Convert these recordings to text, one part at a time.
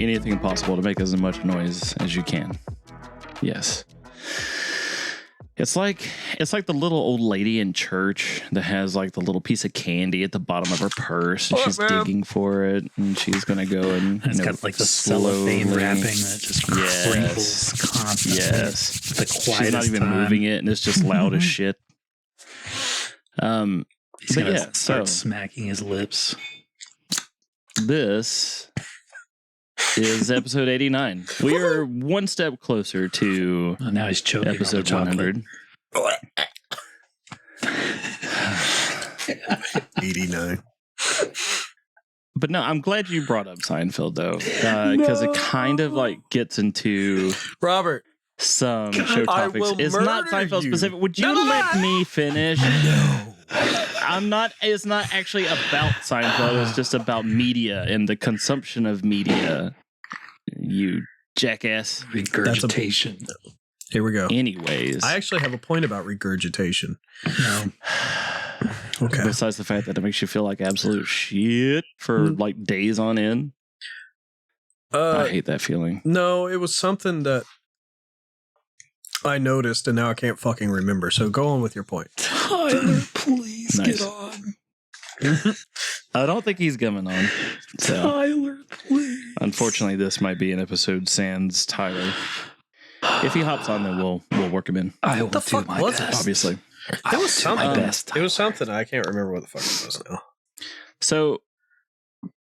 anything possible to make as much noise as you can. Yes. It's like the little old lady in church that has like the little piece of candy at the bottom of her purse, and she's digging for it, and she's gonna go and it's got like the cellophane wrapping that just crinkles constantly. Yes, the quietest she's not even moving it, and it's just loud as shit. He's gonna start smacking his lips. This is episode 89. We are one step closer to now he's choking episode 100. 89. But no, I'm glad you brought up Seinfeld though, because it kind of like gets into Robert some show topics. It's not Seinfeld specific. Would you let me finish? No. I'm not. It's not actually about Seinfeld. It's just about media and the consumption of media. You jackass. Regurgitation. Here we go. Anyways, I actually have a point about regurgitation. No. Okay. Besides the fact that it makes you feel like absolute shit for like days on end. I hate that feeling. No, it was something that I noticed and now I can't fucking remember. So go on with your point. Tyler, please get on. I don't think he's coming on. So. Tyler, please. Unfortunately, this might be an episode sans Tyler. If he hops on, then we'll work him in. I will do my best. Obviously. It was something. My best. It was something. I can't remember what the fuck it was now. So,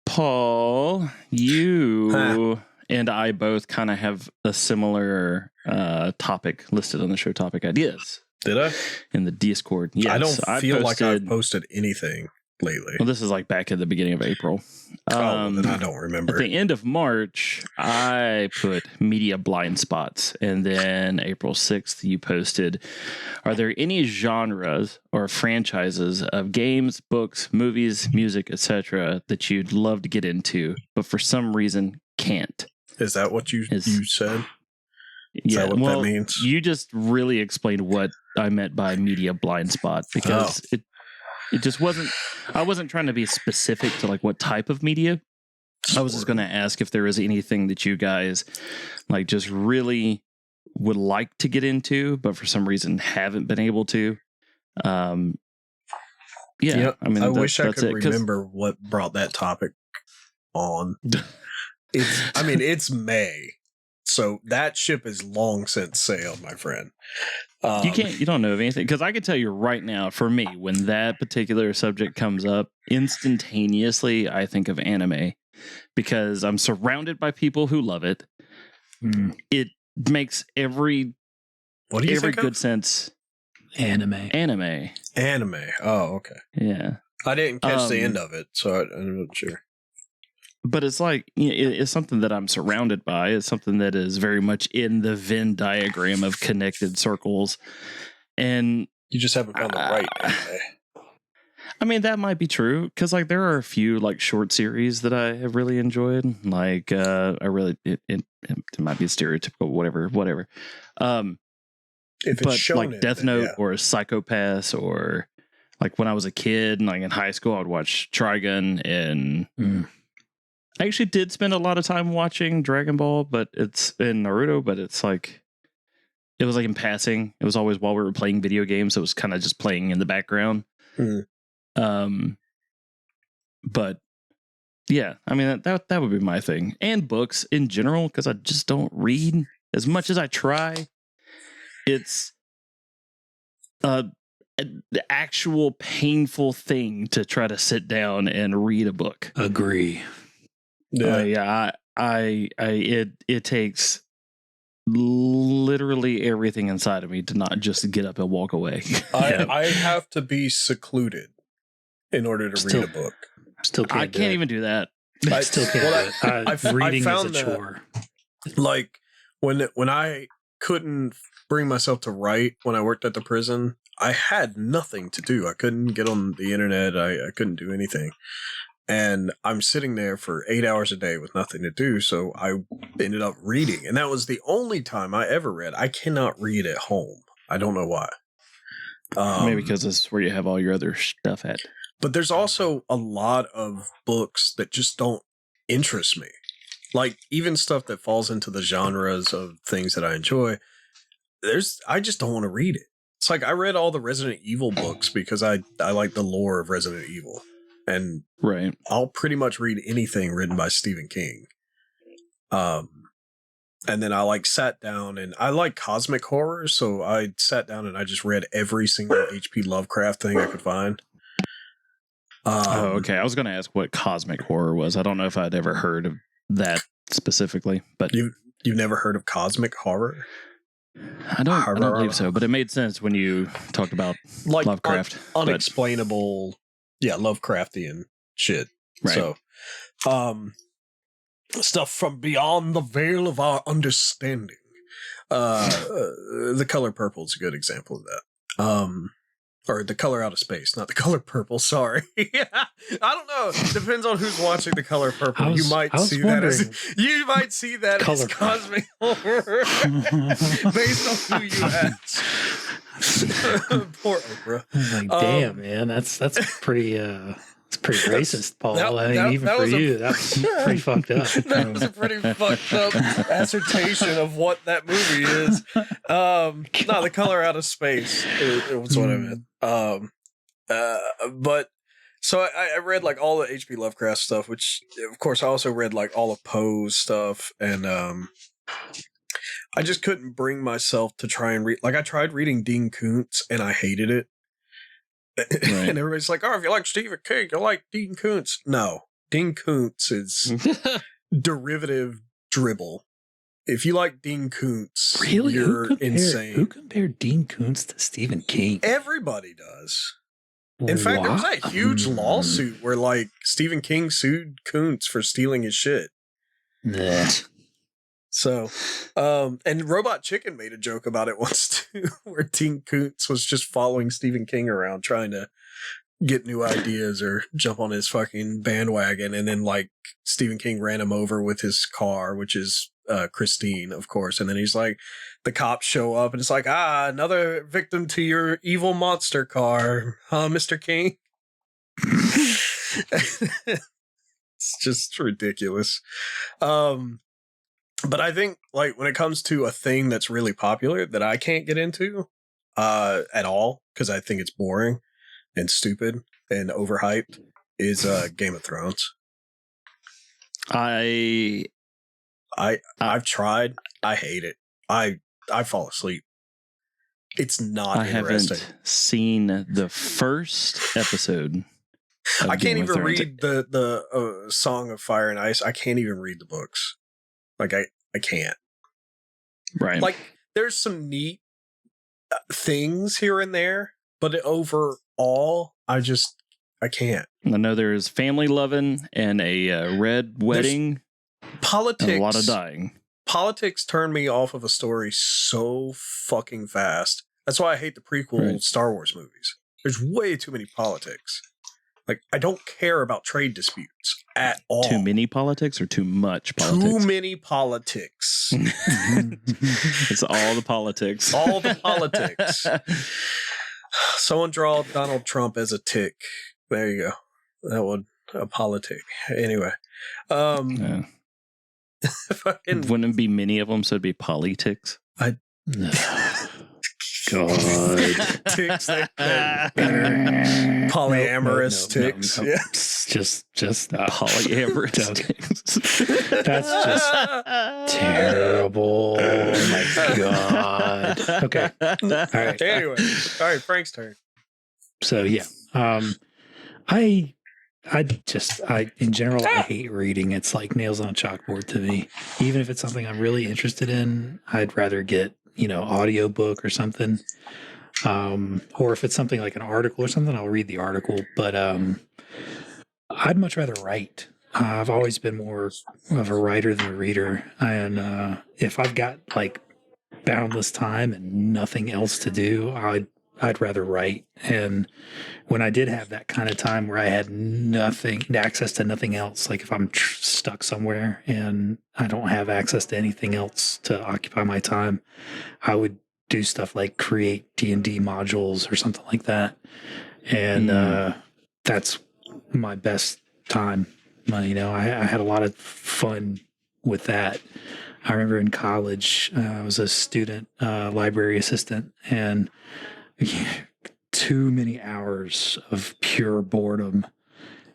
Paul, you and I both kind of have a similar topic listed on the show topic ideas. Did I? In the Discord. Yes. I don't feel like I've posted anything lately. Well, this is like back at the beginning of April. Then I don't remember. At the end of March, I put media blind spots. And then April 6th, you posted, are there any genres or franchises of games, books, movies, music, etc. that you'd love to get into, but for some reason can't? Is that what you said? Is Yeah, that what that means? You just really explained what I meant by media blind spot, because it just wasn't, I wasn't trying to be specific to like what type of media. I was just going to ask if there is anything that you guys like just really would like to get into, but for some reason haven't been able to. I mean, I wish I could remember what brought that topic on. It's May. So that ship is long since sailed, my friend. You don't know of anything, because I can tell you right now, for me, when that particular subject comes up, instantaneously I think of anime, because I'm surrounded by people who love it. It makes every good sense. Anime. Oh, okay. Yeah. I didn't catch the end of it, so I'm not sure. But it's like, it's something that I'm surrounded by. It's something that is very much in the Venn diagram of connected circles. And you just haven't found the right anime. I mean, that might be true, because like there are a few like short series that I have really enjoyed. Like it might be stereotypical, whatever. If it's shown like Death Note or Psychopaths, or like when I was a kid and like in high school, I would watch Trigun, and I actually did spend a lot of time watching Dragon Ball, but it's in Naruto, but it's like, it was like in passing. It was always while we were playing video games. So it was kind of just playing in the background. But yeah, I mean, that would be my thing. And books in general, because I just don't read as much as I try. It's the actual painful thing to try to sit down and read a book. Agree. Yeah. It takes literally everything inside of me to not just get up and walk away. I have to be secluded in order to read a book. I can't even do that. I still can't do it. Reading is a chore. Like when I couldn't bring myself to write when I worked at the prison, I had nothing to do. I couldn't get on the internet. I couldn't do anything. And I'm sitting there for 8 hours a day with nothing to do. So I ended up reading. And that was the only time I ever read. I cannot read at home. I don't know why. Maybe because it's where you have all your other stuff at. But there's also a lot of books that just don't interest me. like even stuff that falls into the genres of things that I enjoy, I just don't want to read it. It's like I read all the Resident Evil books because I like the lore of Resident Evil. And right. I'll pretty much read anything written by Stephen King. And then I like sat down and I like cosmic horror, so I sat down and I just read every single H.P. Lovecraft thing I could find. Okay. I was going to ask what cosmic horror was. I don't know if I'd ever heard of that specifically, but you've never heard of cosmic horror? I don't believe so, but it made sense when you talked about like Lovecraft. Unexplainable, Lovecraftian shit. Right. So, stuff from beyond the veil of our understanding. The Color Purple is a good example of that. Or The Color Out of Space, not The Color Purple. Sorry. I don't know. Depends on who's watching The Color Purple. You might see that as cosmic horror based on who you ask. Poor Oprah. Like, damn, man, that's pretty. It's pretty racist, Paul. Even for you, that was pretty fucked up. That was a pretty fucked up assertion of what that movie is. No, The Color Out of Space was what I meant. But so I read like all the H.P. Lovecraft stuff, which of course I also read like all of Poe's stuff, and I just couldn't bring myself to try and read. Like I tried reading Dean Koontz, and I hated it. Right. And everybody's like, "Oh, if you like Stephen King, you like Dean Koontz." No, Dean Koontz is derivative dribble. If you like Dean Koontz, really, you're insane. Who compared Dean Koontz to Stephen King? Everybody does. In fact, there was a huge lawsuit where like Stephen King sued Koontz for stealing his shit. Nah. So, and Robot Chicken made a joke about it once too, where Dean Koontz was just following Stephen King around trying to get new ideas or jump on his fucking bandwagon, and then like Stephen King ran him over with his car, which is Christine, of course, and then he's like, the cops show up and it's like, another victim to your evil monster car, huh, Mr. King? It's just ridiculous. But I think, like, when it comes to a thing that's really popular that I can't get into at all, because I think it's boring and stupid and overhyped, is Game of Thrones. I've tried. I hate it. I fall asleep. It's not interesting. I haven't seen the first episode. I can't even read the Song of Fire and Ice. I can't even read the books. Like, I can't. Right. Like, there's some neat things here and there, but overall, I can't. I know there's family loving and a red wedding. Politics. And a lot of dying. Politics turned me off of a story so fucking fast. That's why I hate the prequel Star Wars movies. There's way too many politics. Like, I don't care about trade disputes at all. Too many politics or too much politics? Too many politics. It's all the politics. All the politics. Someone draw Donald Trump as a tick. There you go. That would a politic. Anyway. Yeah. Wouldn't it be many of them, so it'd be politics? God. Ticks. Polyamorous ticks. No. Yeah. Just polyamorous ticks. That's just terrible. Oh my God. Okay. All right. Anyway. All right, Frank's turn. So yeah. I in general, I hate reading. It's like nails on a chalkboard to me. Even if it's something I'm really interested in, I'd rather get, audiobook or something. Or if it's something like an article or something, I'll read the article. But I'd much rather write. I've always been more of a writer than a reader. And if I've got like boundless time and nothing else to do, I'd rather write. And when I did have that kind of time where I had access to nothing else, like if I'm stuck somewhere and I don't have access to anything else to occupy my time, I would do stuff like create D&D modules or something like that. And that's my best time. I had a lot of fun with that. I remember in college, I was a student library assistant, and too many hours of pure boredom.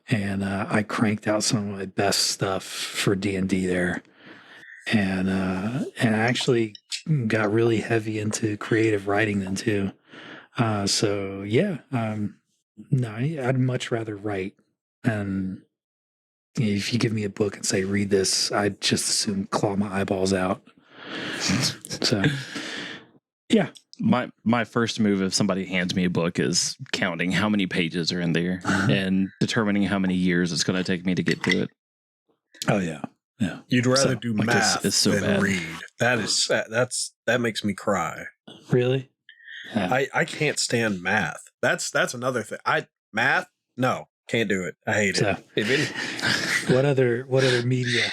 And I cranked out some of my best stuff for D&D there. And I actually got really heavy into creative writing then too. So yeah, no, I'd much rather write. And if you give me a book and say read this, I'd just assume claw my eyeballs out. So yeah, my first move if somebody hands me a book is counting how many pages are in there and determining how many years it's going to take me to get to it. Oh yeah. Yeah. You'd rather do like, math it's so than bad. read. That makes me cry. Really? Yeah. I can't stand math. That's another thing. Math? No, can't do it. I hate So, it. If any, what other media,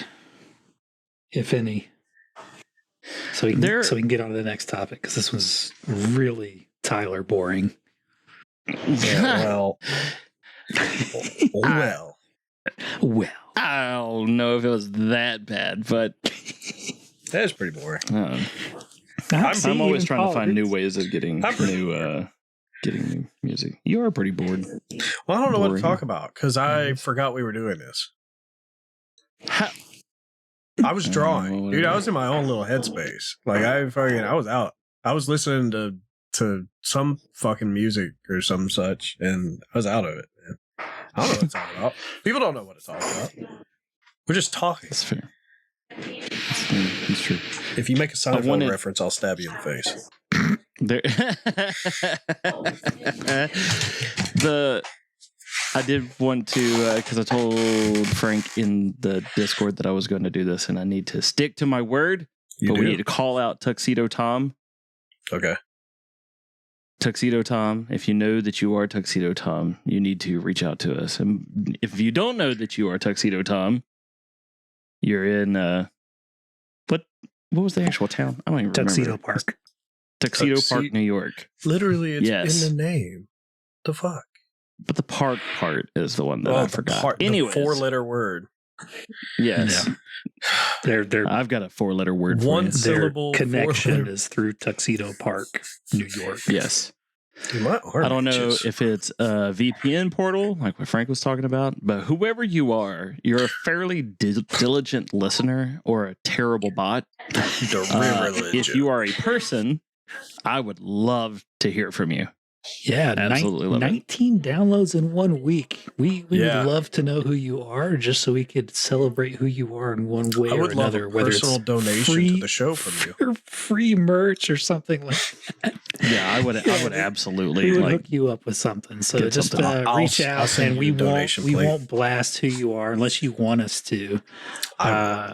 if any? So we can get on to the next topic because this was really Tyler boring. well, well. I don't know if it was that bad, but That is pretty boring. I'm always trying to find new ways of getting new music. You are pretty bored. Well, I don't know what to talk about because I forgot we were doing this. I was drawing, dude. I was in my own little headspace. Like I was out. I was listening to some fucking music or some such, and I was out of it. Man. I don't know what to talk about. People don't know what to talk about. We're just talking. That's fair. That's true. If you make a Seinfeld reference, I'll stab you in the face. I did want to because I told Frank in the Discord that I was going to do this, and I need to stick to my word. We need to call out Tuxedo Tom. Okay. Tuxedo Tom, if you know that you are Tuxedo Tom, you need to reach out to us. And if you don't know that you are Tuxedo Tom, you're in what was the actual town? I don't even Tuxedo remember. Park. Tuxedo Park, New York. Literally, it's in the name. The fuck? But the park part is the one that I forgot. Anyway, 4-letter word. Yes. Yeah. I've got a 4-letter word for One you. syllable. Their connection is through Tuxedo Park, New York. Yes. Dude, I don't know if it's a VPN portal, like what Frank was talking about, but whoever you are, you're a fairly diligent listener or a terrible bot. If you are a person, I would love to hear from you. Yeah, absolutely. 19 downloads in 1 week. We would love to know who you are, just so we could celebrate who you are in one way or another. Whether personal it's donation to the show from you, or free merch or something like that. Yeah, I would absolutely. We would hook you up with something. So just reach out, and we won't blast who you are unless you want us to.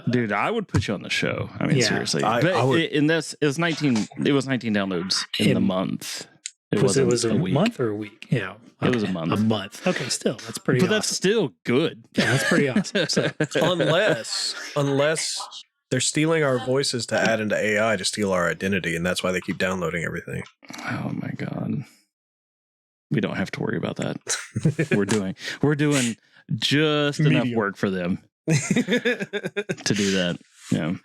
Dude, I would put you on the show. I mean, seriously. I would, in this, it was 19 downloads in the month. It was a month or a week? Yeah. It was a month. A month. Okay, still. That's pretty awesome. That's still good. Yeah, that's pretty awesome. So. Unless they're stealing our voices to add into AI to steal our identity, and that's why they keep downloading everything. Oh my God. We don't have to worry about that. We're doing just enough work for them to do that. Yeah.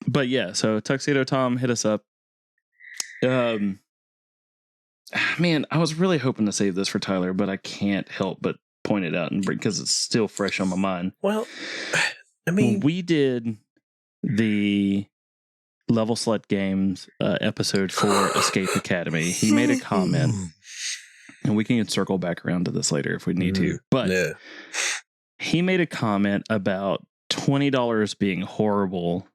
But yeah, so Tuxedo Tom, hit us up. Man, I was really hoping to save this for Tyler, but I can't help but point it out and because it's still fresh on my mind. Well, I mean, when we did the Level Select Games episode for Escape Academy, he made a comment, and we can circle back around to this later if we need to. But he made a comment about $20 being horrible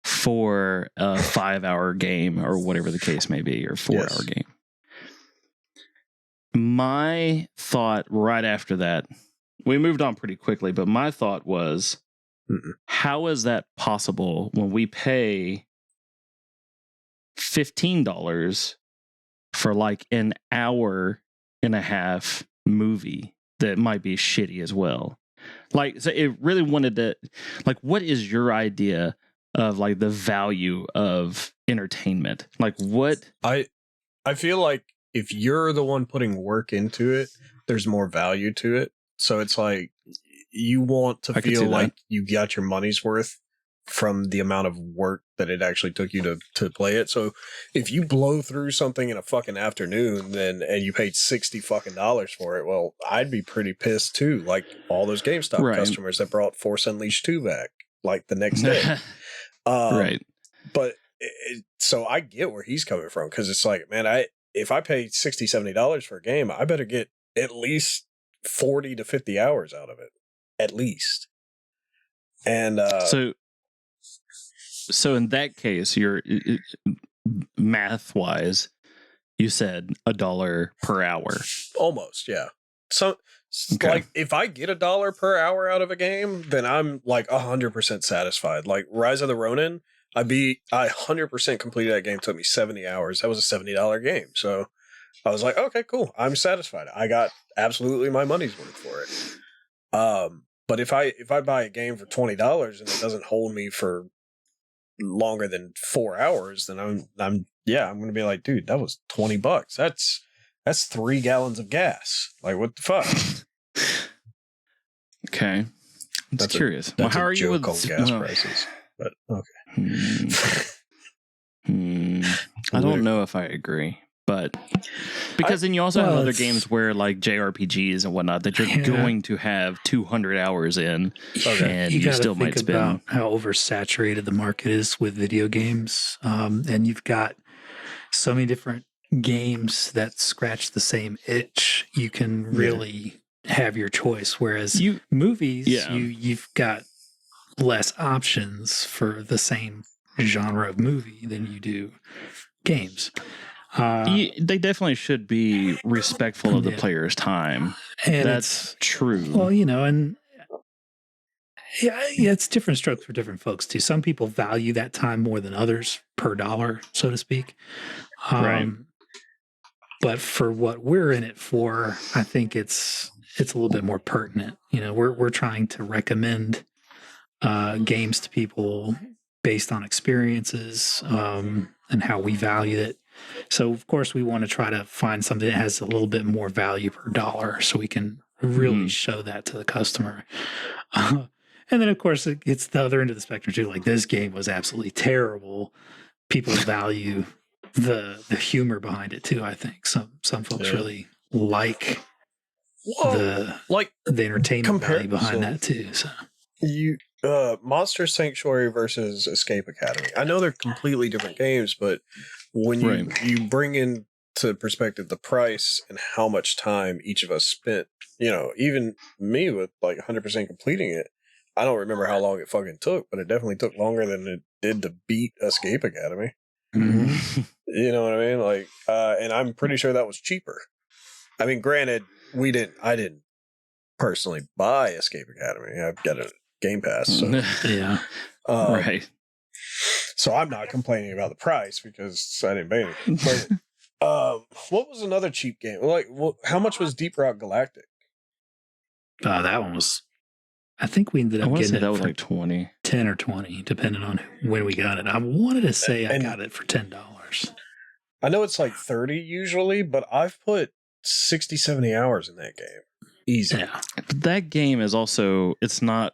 for a 5-hour game or whatever the case may be, or 4-hour game. My thought right after that, we moved on pretty quickly, but my thought was, how is that possible when we pay $15 for like an hour and a half movie that might be shitty as well? Like, so it really wanted to, like, what is your idea of like the value of entertainment? Like, what? I feel like if you're the one putting work into it, there's more value to it. So it's like you want to feel like you got your money's worth from the amount of work that it actually took you to play it. So if you blow through something in a fucking afternoon and you paid $60 fucking for it, well, I'd be pretty pissed too. Like all those GameStop customers that brought Force Unleashed 2 back like the next day. Right. But so I get where he's coming from, because it's like, man, if I pay $60-$70 for a game, I better get at least 40 to 50 hours out of it, at least. And so in that case, you're math wise, you said $1 per hour. Almost, yeah. So like if I get $1 per hour out of a game, then I'm like 100% satisfied. Like Rise of the Ronin, I 100% completed that game. It took me 70 hours. That was a $70 game. So I was like, okay, cool. I'm satisfied. I got absolutely my money's worth for it. But if I buy a game for $20 and it doesn't hold me for longer than 4 hours, then I'm going to be like, dude, that was $20. That's 3 gallons of gas. Like, what the fuck? Okay. That's curious. That's how are you with gas prices? But okay. I don't know if I agree, but because then you also have other games where like JRPGs and whatnot that you're going to have 200 hours in, and you still might spend. About how oversaturated the market is with video games, and you've got so many different games that scratch the same itch. You can really have your choice, whereas movies, you've got less options for the same genre of movie than you do games. They definitely should be respectful of the player's time. And that's true. Well, and it's different strokes for different folks too. Some people value that time more than others per dollar, so to speak. Right. But for what we're in it for, I think it's a little bit more pertinent. We're trying to recommend games to people based on experiences and how we value it. So, of course, we want to try to find something that has a little bit more value per dollar so we can really show that to the customer. And then, of course, it's the other end of the spectrum, too. Like, this game was absolutely terrible. People value the humor behind it, too, I think. Some folks really like the entertainment value behind that, too. So Monster Sanctuary versus Escape Academy. I know they're completely different games, but when you bring into perspective the price and how much time each of us spent, even me with like 100% completing it, I don't remember how long it fucking took, but it definitely took longer than it did to beat Escape Academy. Mm-hmm. You know what I mean? Like, and I'm pretty sure that was cheaper. I mean, granted, I didn't personally buy Escape Academy. I've got a Game Pass. So. Yeah. Right. So I'm not complaining about the price because I didn't pay anything. But what was another cheap game? Like, how much was Deep Rock Galactic? That one was, I think we ended up getting it that was for like 20. 10 or 20, depending on when we got it. I wanted to say I got it for $10. I know it's like 30 usually, but I've put 60, 70 hours in that game. Easy. Yeah. But that game is also, it's not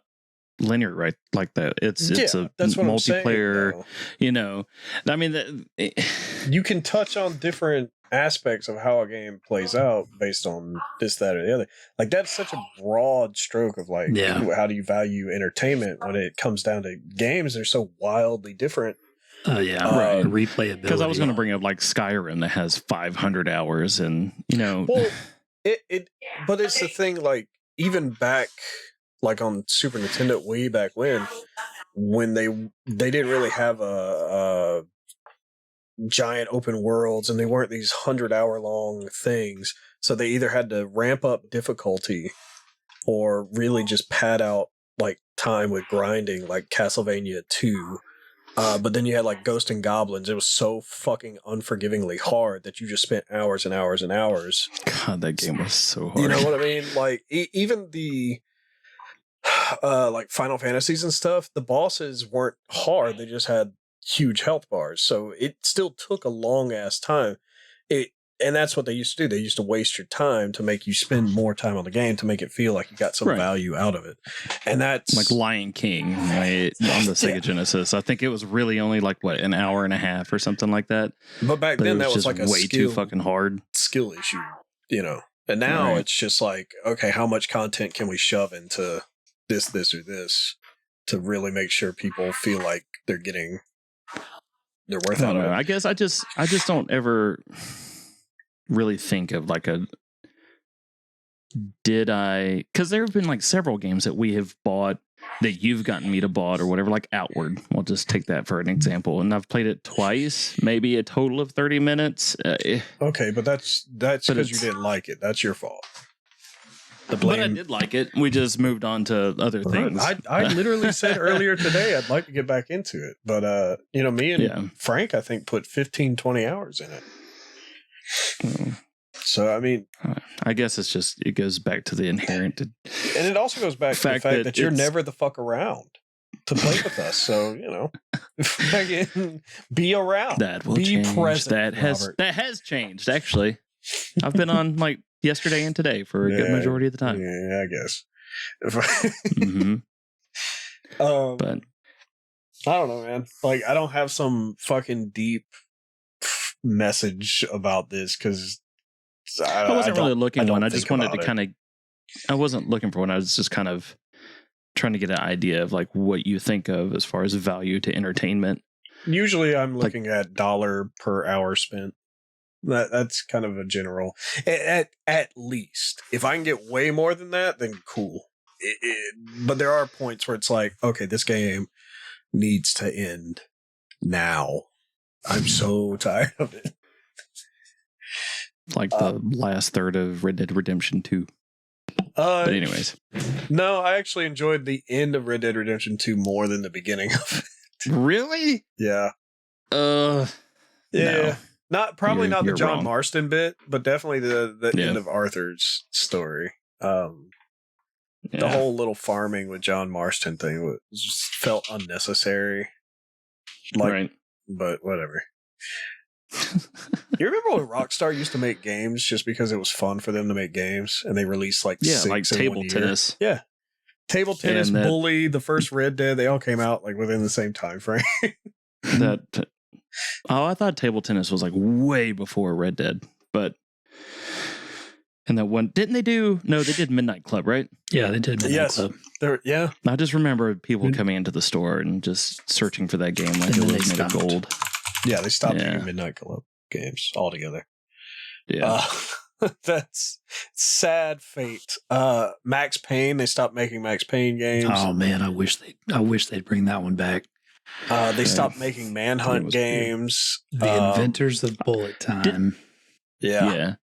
linear, right? Like that. It's a multiplayer, I mean, you can touch on different aspects of how a game plays out based on this, that, or the other. Like, that's such a broad stroke of like, how do you value entertainment when it comes down to games? They're so wildly different. Oh yeah, right. Replayability. Because I was going to bring up like Skyrim that has 500 hours, and well, but it's the thing. Like, even back, like on Super Nintendo way back when they didn't really have a giant open worlds, and they weren't these 100-hour long things, so they either had to ramp up difficulty or really just pad out like time with grinding, like Castlevania 2. But then you had like Ghost and Goblins. It was so fucking unforgivingly hard that you just spent hours and hours and hours. God, that game was so hard. You know what I mean? Like, even the like Final Fantasies and stuff, the bosses weren't hard. They just had huge health bars. So it still took a long ass time. And that's what they used to do. They used to waste your time to make you spend more time on the game to make it feel like you got some value out of it. And that's like Lion King right, on the Sega Genesis. I think it was really only like an hour and a half or something like that. But back then that was like a way too fucking hard skill issue, you know. And now it's just like, okay, how much content can we shove into this, or this to really make sure people feel like they're getting their worth out of it? I guess I just don't ever really think of like because there have been like several games that we have bought that you've gotten me to bought or whatever, like Outward. We'll just take that for an example. And I've played it twice, maybe a total of 30 minutes. Okay, but that's because you didn't like it. That's your fault. But I did like it. We just moved on to other things. I literally said earlier today I'd like to get back into it. But, me and Frank, I think, put 15, 20 hours in it. So, I mean, I guess it goes back to the inherent. And it also goes back to the fact that you're never the fuck around to play with us. So, be around. That will change. Present, that has changed, actually. I've been on like yesterday and today for a good majority of the time. Yeah, I guess. But I don't know, man. Like, I don't have some fucking deep message about this because I wasn't really looking one. I just wanted to kind of. I wasn't looking for one. I was just kind of trying to get an idea of like what you think of as far as value to entertainment. Usually, I'm looking at $1 per hour spent. That's kind of a general. At least, if I can get way more than that, then cool. But there are points where it's like, okay, this game needs to end now. I'm so tired of it. Like the last third of Red Dead Redemption 2. But anyways. No, I actually enjoyed the end of Red Dead Redemption 2 more than the beginning of it. Really? Yeah. Yeah. No. Not the John wrong. Marston bit, but definitely the end of Arthur's story. The whole little farming with John Marston thing just felt unnecessary. But whatever. You remember when Rockstar used to make games just because it was fun for them to make games, and they released like 6 like in table 1 year? tennis. Yeah, table tennis, Bully, the first Red Dead, they all came out like within the same time frame. I thought table tennis was like way before Red Dead, but and that one didn't they do? No, they did Midnight Club, right? Yeah, they did Midnight Club. I just remember people coming into the store and just searching for that game like it was made of gold. Yeah, they stopped doing Midnight Club games altogether. Yeah. That's sad fate. Max Payne, they stopped making Max Payne games. Oh man, I wish they'd bring that one back. They stopped making Manhunt games. The inventors of Bullet Time. They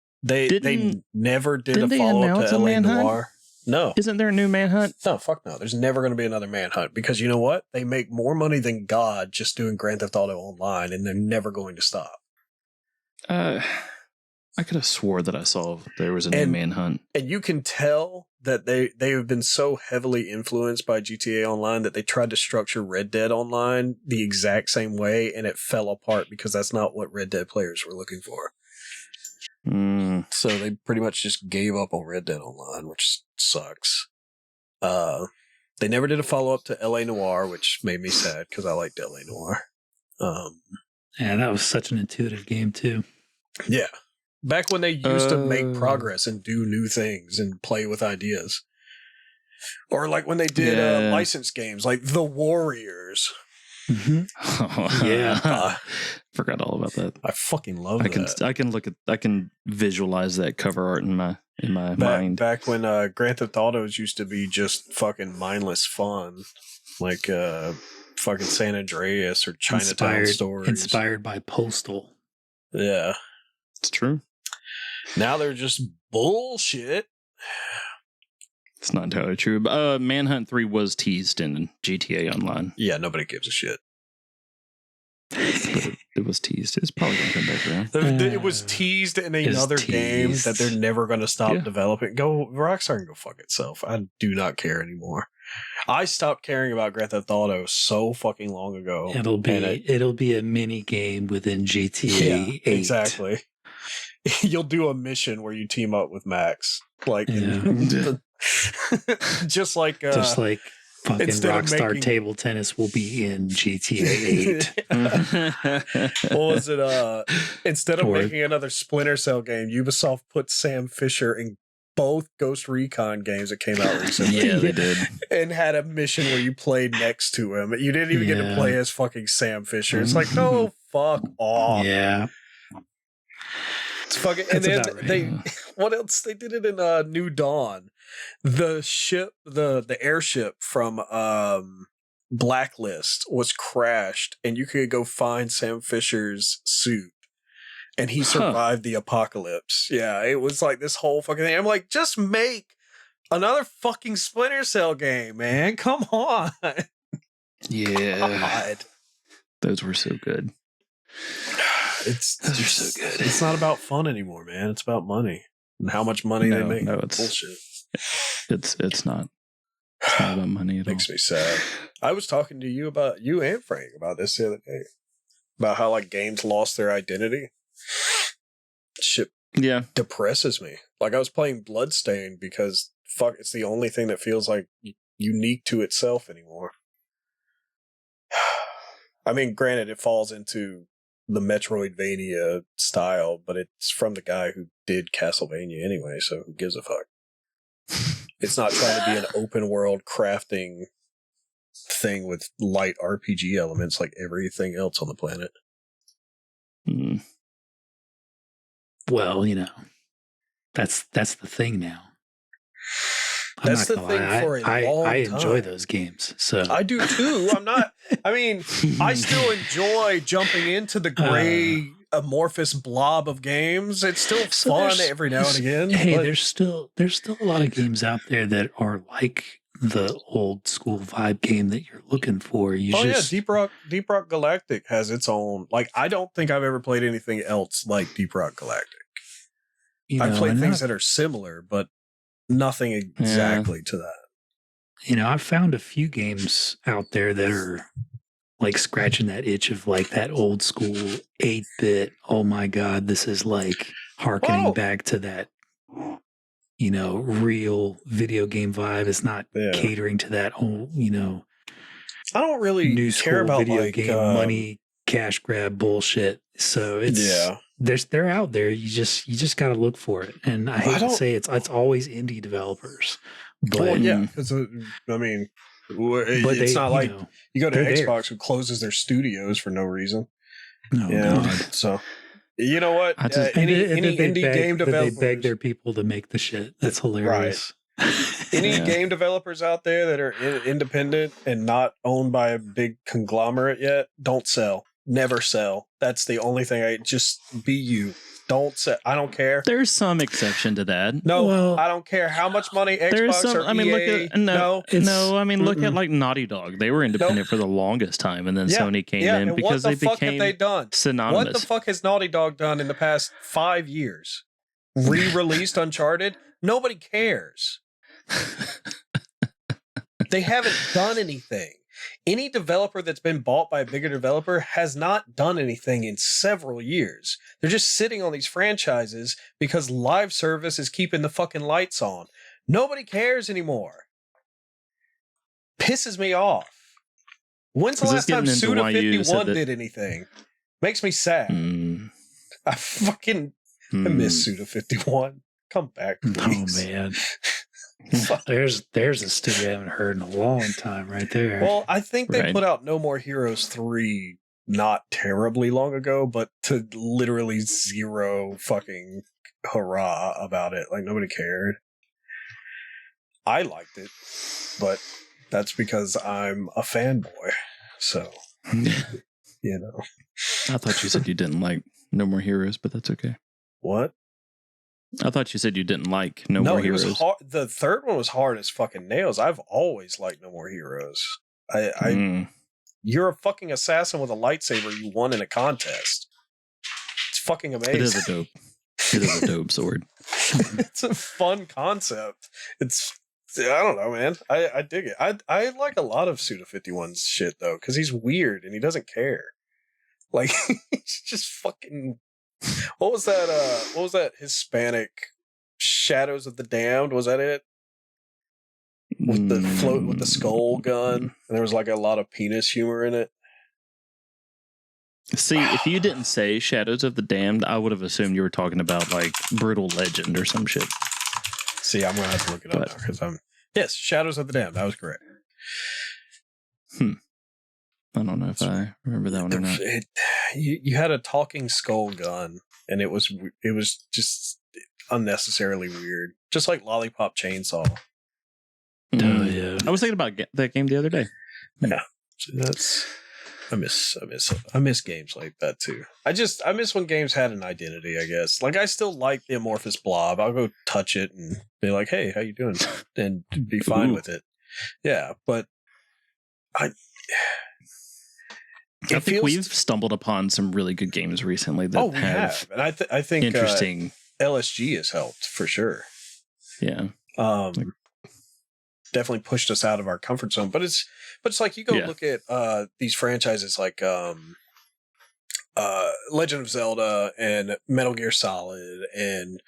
never did a follow-up to LA Noire. No. Isn't there a new Manhunt? No, fuck no. There's never going to be another Manhunt because you know what? They make more money than God just doing Grand Theft Auto Online, and they're never going to stop. I could have swore that I saw there was a new Manhunt. And you can tell that they have been so heavily influenced by GTA Online that they tried to structure Red Dead Online the exact same way, and it fell apart because that's not what Red Dead players were looking for. So they pretty much just gave up on Red Dead Online, which sucks. They never did a follow-up to LA Noire, which made me sad because I liked LA Noire. Yeah, that was such an intuitive game too. Yeah. Back when they used to make progress and do new things and play with ideas. Or like when they did licensed games like The Warriors. Yeah. Forgot all about that. I fucking love that. I can visualize that cover art in my mind. Back when Grand Theft Autos used to be just fucking mindless fun. Like fucking San Andreas or Chinatown stories. Inspired by Postal. Yeah. It's true. Now they're just bullshit. It's not entirely true. But, Manhunt 3 was teased in GTA Online. Yeah, nobody gives a shit. But it was teased. It's probably going to come back around. It was teased in another game that they're never going to stop developing. Rockstar can go fuck itself. I do not care anymore. I stopped caring about Grand Theft Auto so fucking long ago. It'll be a mini game within GTA 8. Exactly. you'll do a mission where you team up with Max, like just like fucking Rockstar making... Table Tennis will be in GTA 8. What was it? Instead of making another Splinter Cell game, Ubisoft put Sam Fisher in both Ghost Recon games that came out recently. Yeah, they did. And had a mission where you played next to him. You didn't even get to play as fucking Sam Fisher. It's like, no, fuck off. Yeah. It's fucking... And then they... What else? They did it in New Dawn. The airship from Blacklist was crashed, and you could go find Sam Fisher's suit, and he survived the apocalypse. Yeah, it was like this whole fucking thing. I'm like, just make another fucking Splinter Cell game, man. Come on. Yeah. God. Those were so good. Those are so good. It's not about fun anymore, man. It's about money and how much money they make. No, it's bullshit. It's not. It's not about money at all. Makes me sad. I was talking to you and Frank about this the other day. About how like games lost their identity. Shit depresses me. Like I was playing Bloodstained because fuck, it's the only thing that feels like unique to itself anymore. I mean, granted, it falls into the Metroidvania style, but it's from the guy who did Castlevania anyway, so who gives a fuck? It's not trying to be an open world crafting thing with light RPG elements like everything else on the planet. Well, that's the thing now. That's the thing for a long time. I enjoy those games. So I do too. I still enjoy jumping into the gray amorphous blob of games. It's still fun every now and again. Hey, there's still a lot of games out there that are like the old school vibe game that you're looking for. Deep Rock Galactic has its own. Like, I don't think I've ever played anything else like Deep Rock Galactic. I've played things that are similar, but nothing exactly to that. I've found a few games out there that are like scratching that itch of like that old school 8-bit. Oh my God, this is like harkening back to that, real video game vibe. It's not catering to that old, I don't really new care about video like game money cash grab bullshit. So it's they're out there. You just got to look for it. And I hate to say it's always indie developers. But because it's not like you go to Xbox who closes their studios for no reason. No, God. So you know what? Any indie game developers, they beg their people to make the shit. That's hilarious. Right. Any game developers out there that are independent and not owned by a big conglomerate yet, don't sell. Never sell. That's the only thing. Just be you. Don't sell. I don't care. There's some exception to that. No, I don't care how much money Xbox or EA. Look at like Naughty Dog. They were independent for the longest time, and then Sony came in because they became what the fuck have they done? Synonymous. What the fuck has Naughty Dog done in the past 5 years? Re-released Uncharted? Nobody cares. They haven't done anything. Any developer that's been bought by a bigger developer has not done anything in several years. They're just sitting on these franchises because live service is keeping the fucking lights on. Nobody cares anymore. Pisses me off. When's the last time Suda51 did anything? Makes me sad. I miss Suda51. Come back, please. Oh, man. There's a studio I haven't heard in a long time right there. Well, I think they put out No More Heroes 3 not terribly long ago, but to literally zero fucking hurrah about it. Like, nobody cared. I liked it, but that's because I'm a fanboy. So, I thought you said you didn't like No More Heroes, but that's okay. What? I thought you said you didn't like No More Heroes. Was hard. The third one was hard as fucking nails. I've always liked No More Heroes. You're a fucking assassin with a lightsaber you won in a contest. It's fucking amazing. It is a dope sword. It's a fun concept. I don't know, man. I dig it. I like a lot of Suda51's shit though, because he's weird and he doesn't care. Like he's just fucking What was that? What was that Hispanic Shadows of the Damned? Was that it? With the float with the skull gun, and there was like a lot of penis humor in it. See, if you didn't say Shadows of the Damned, I would have assumed you were talking about like Brutal Legend or some shit. See, I'm gonna have to look it up now because yes, Shadows of the Damned. That was correct. I don't know if I remember that one or not. You had a talking skull gun, and it was just unnecessarily weird, just like Lollipop Chainsaw. Oh yeah, I was thinking about that game the other day. Yeah, so that's I miss games like that too. I miss when games had an identity. I guess like I still like the amorphous blob. I'll go touch it and be like, "Hey, how you doing?" and be fine with it. Yeah, but I think we've stumbled upon some really good games recently that we have. And I think interesting LSG has helped for sure. Yeah. Definitely pushed us out of our comfort zone. But it's like you go look at these franchises like Legend of Zelda and Metal Gear Solid and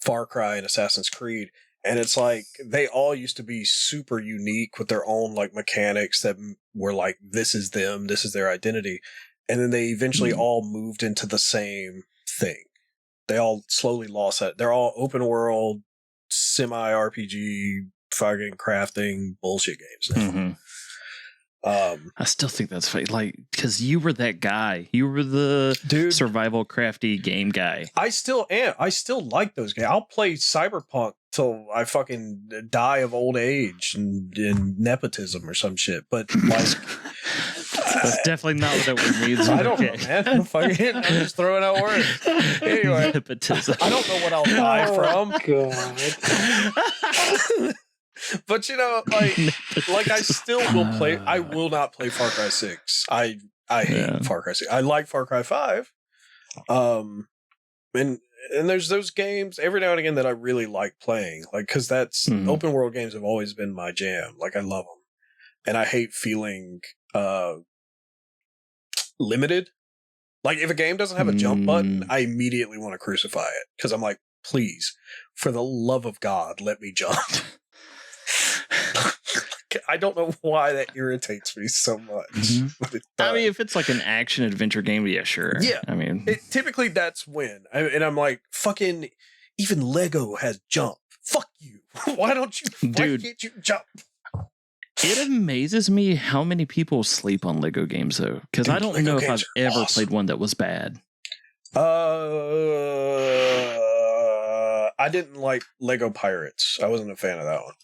Far Cry and Assassin's Creed. And it's like they all used to be super unique with their own like mechanics that were like, this is them, this is their identity. And then they eventually all moved into the same thing. They all slowly lost that. They're all open world, semi-RPG, fucking crafting bullshit games now. I still think that's funny, like because you were that guy. You were the survival crafty game guy. I still am. I still like those games. I'll play Cyberpunk till I fucking die of old age and nepotism or some shit. But like, that's definitely not what that word means. I don't know, man. I'm just throwing out words. Anyway, nepotism. I don't know what I'll die from. God. But you know, like I still will play. I will not play Far Cry 6. I hate Far Cry 6. I like Far Cry 5. And there's those games every now and again that I really like playing, like because that's open world games have always been my jam. Like I love them, and I hate feeling limited. Like if a game doesn't have a jump button, I immediately want to crucify it because I'm like, please, for the love of God, let me jump. I don't know why that irritates me so much. I mean, if it's like an action adventure game, yeah, sure. Yeah, I mean, typically that's when, and I'm like, fucking, even Lego has jump. Fuck you. Why don't you? Dude, why can't you jump? It amazes me how many people sleep on Lego games though, because I don't know if I've ever played one that was bad. I didn't like Lego Pirates. I wasn't a fan of that one.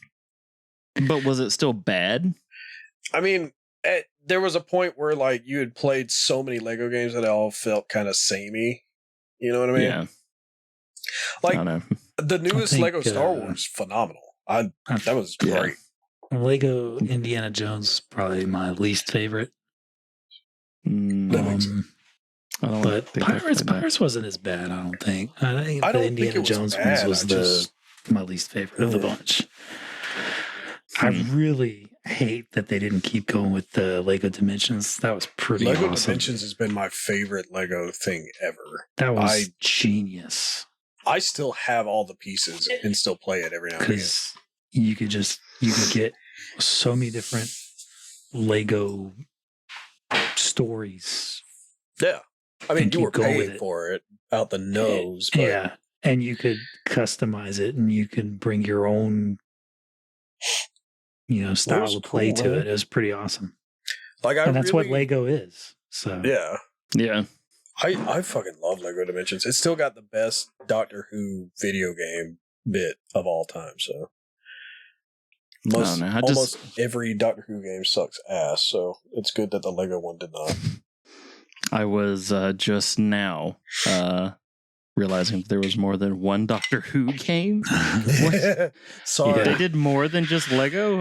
But was it still bad? I mean, there was a point where like you had played so many Lego games that it all felt kind of samey. You know what I mean? Yeah. Like the newest Lego Star Wars, phenomenal. That was great. Lego Indiana Jones is probably my least favorite. But Pirates wasn't as bad, I don't think. I think the Indiana Jones ones was my least favorite of the bunch. I really hate that they didn't keep going with the Lego Dimensions. That was pretty awesome. Lego Dimensions has been my favorite Lego thing ever. That was genius. I still have all the pieces and still play it every now and again. Because you could get so many different Lego stories. Yeah. I mean, you were paying for it out the nose. But yeah. And you could customize it and you could bring your own style of play to it. It was pretty awesome. And that's what Lego is. So yeah. I fucking love Lego Dimensions. It's still got the best Doctor Who video game bit of all time. So almost every Doctor Who game sucks ass. So it's good that the Lego one did not. I was just now realizing that there was more than one Doctor Who game. Sorry. They did more than just Lego?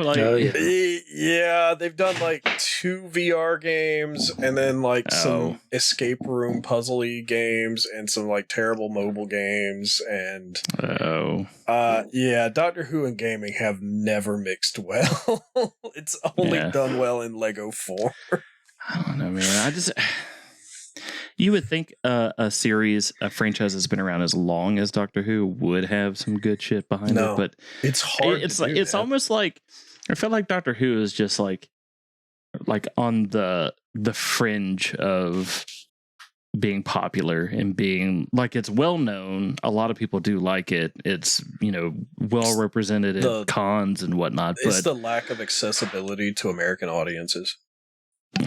Yeah, they've done like 2 VR games and then like some escape room puzzle-y games and some like terrible mobile games and Doctor Who and gaming have never mixed well. It's only done well in Lego 4. I don't know, man. You would think a franchise that's been around as long as Doctor Who would have some good shit behind it, but it's hard. It's almost like I feel like Doctor Who is just like on the fringe of being popular and being like it's well known. A lot of people do like it. It's well represented at cons and whatnot. It's but the lack of accessibility to American audiences.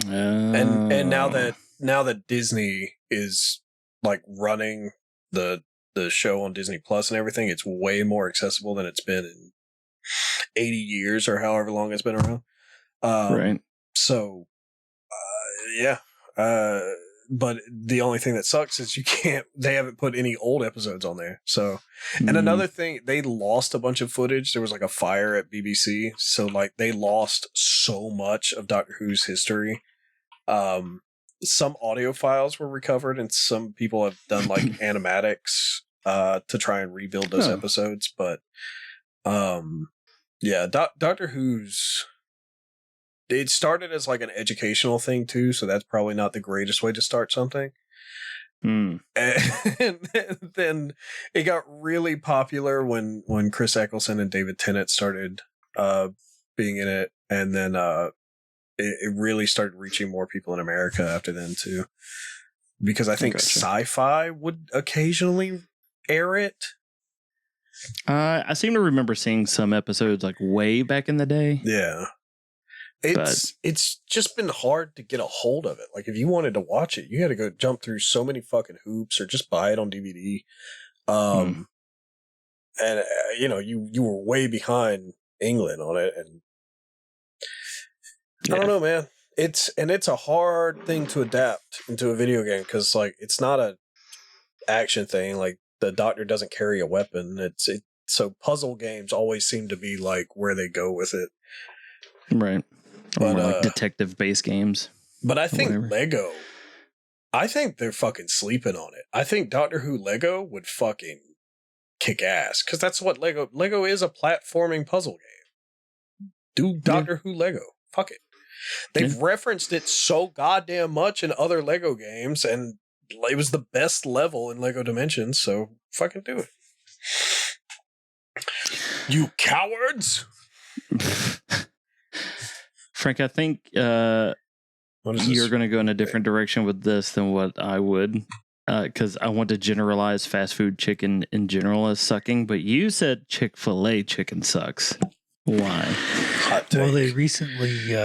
And now that Disney is like running the show on Disney Plus and everything, it's way more accessible than it's been in 80 years or however long it's been around. Right. So, but the only thing that sucks is they haven't put any old episodes on there. So, and another thing, they lost a bunch of footage. There was like a fire at BBC. So like they lost so much of Doctor Who's history. Some audio files were recovered and some people have done like animatics, to try and rebuild those episodes. But, Doctor Who's, it started as like an educational thing too, so that's probably not the greatest way to start something. And then it got really popular when Chris Eccleston and David Tennant started being in it, and then it really started reaching more people in America after then too, because I think Sci-Fi would occasionally air it. I seem to remember seeing some episodes like way back in the day. Yeah. It's just been hard to get a hold of it. Like if you wanted to watch it, you had to go jump through so many fucking hoops or just buy it on DVD. And you were way behind England on it, and I don't know, man. It's a hard thing to adapt into a video game because like it's not a action thing. Like the Doctor doesn't carry a weapon. So puzzle games always seem to be like where they go with it. Right. Or more like detective-based games. But I think Lego, I think they're fucking sleeping on it. I think Doctor Who Lego would fucking kick ass. Because that's what Lego is, a platforming puzzle game. Do Doctor Who Lego. Fuck it. They've referenced it so goddamn much in other Lego games, and it was the best level in Lego Dimensions, so fucking do it. You cowards! Frank, I think you're going to go in a different direction with this than what I would, because I want to generalize fast food chicken in general as sucking, but you said Chick-fil-A chicken sucks. Why? Hot take. Well, they recently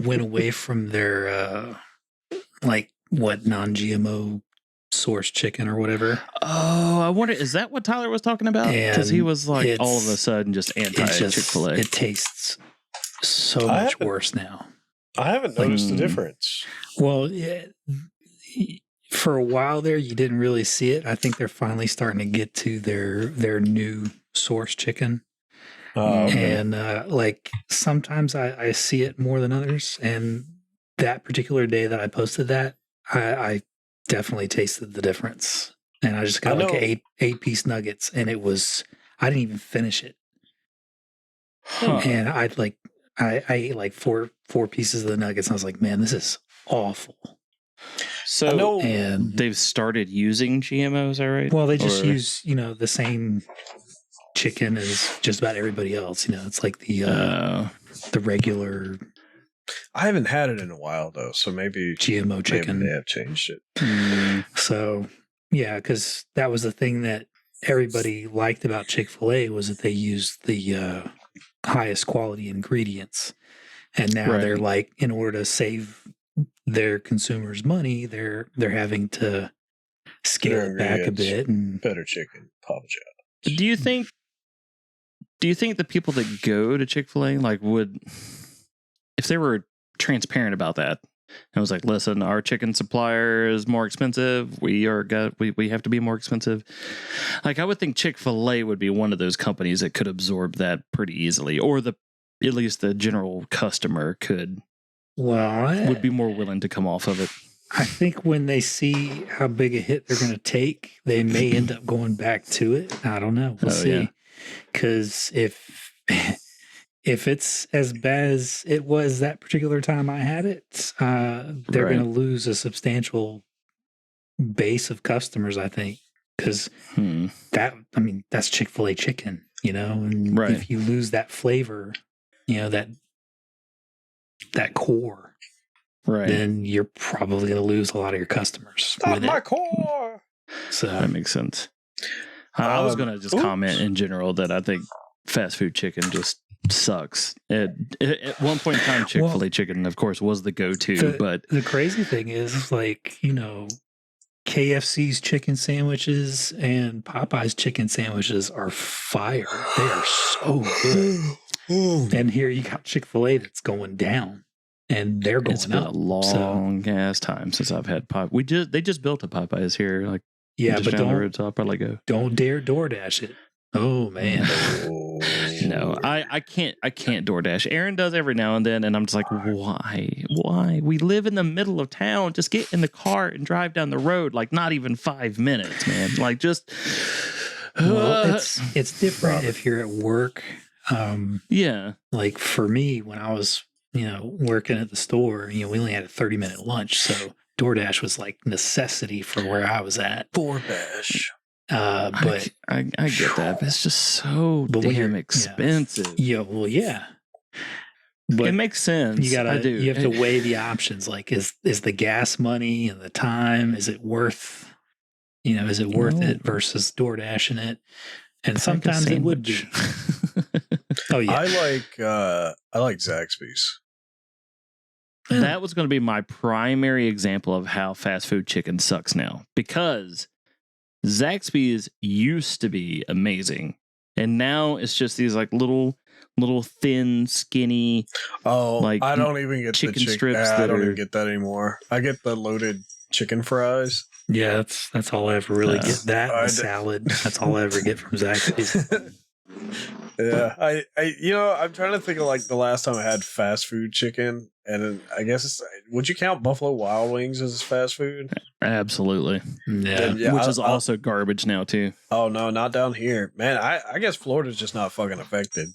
went away from their non-GMO source chicken or whatever. Oh, I wonder, is that what Tyler was talking about? Because he was like all of a sudden just anti-Chick-fil-A. It tastes so much worse now. I haven't noticed the difference. Well, for a while there, you didn't really see it. I think they're finally starting to get to their new source chicken. And sometimes I see it more than others. And that particular day that I posted that, I definitely tasted the difference. And I just got like eight piece nuggets, and I didn't even finish it. And I ate like four pieces of the nuggets, and I was like, man, this is awful. So they've started using GMOs, is that right? Well, they just use, the same chicken as just about everybody else. It's like the regular. I haven't had it in a while though, so maybe GMO chicken. Maybe they have changed it. So yeah, because that was the thing that everybody liked about Chick-fil-A was that they used the highest quality ingredients, and now they're like, in order to save their consumers money, they're having to scale it back a bit and better chicken, Papa John's. Do you think the people that go to Chick-fil-A would, if they were transparent about that, and was like, listen, our chicken supplier is more expensive. We have to be more expensive. Like, I would think Chick-fil-A would be one of those companies that could absorb that pretty easily, or at least the general customer would be more willing to come off of it. I think when they see how big a hit they're going to take, they may end up going back to it. I don't know. We'll see. Because if if it's as bad as it was that particular time I had it, they're Right. going to lose a substantial base of customers, I think, because that's Chick-fil-A chicken, and Right. if you lose that flavor, that core, Right. then you're probably going to lose a lot of your customers. Not with my it. core. So That makes sense. I was going to just comment in general that I think fast food chicken just sucks. At one point in time, Chick-fil-A chicken, of course, was the go-to, but the crazy thing is, like, KFC's chicken sandwiches and Popeye's chicken sandwiches are fire. They are so good. And here you got Chick-fil-A that's going down, and they're going up. it's been a long ass time since I've had Popeye. They just built a Popeyes here, like just but down the road, so I'll probably go. Don't dare DoorDash it. Oh man. No, I can't DoorDash. Aaron does every now and then, and I'm just like, why? We live in the middle of town. Just get in the car and drive down the road. Like, not even 5 minutes, man. Like, just well, it's different if you're at work. Yeah. Like for me, when I was working at the store, we only had a 30-minute lunch, so DoorDash was like necessity for where I was at. DoorDash. But I get that, but it's just so damn expensive. Yeah, well, yeah. But it makes sense. You have to weigh the options. Like, is the gas money and the time, is it worth it versus DoorDashing it? And sometimes it would be. Oh yeah. I like Zaxby's. That was going to be my primary example of how fast food chicken sucks now, because Zaxby's used to be amazing, and now it's just these like little thin, skinny. Oh, like I don't even get chicken the strips. I don't even get that anymore. I get the loaded chicken fries. Yeah, that's all I ever really get. That and salad. That's all I ever get from Zaxby's. Yeah, I'm trying to think of like the last time I had fast food chicken, and I guess would you count Buffalo Wild Wings as fast food? Absolutely. Yeah, which is also garbage now too. Oh no, not down here, man. I guess Florida's just not fucking affected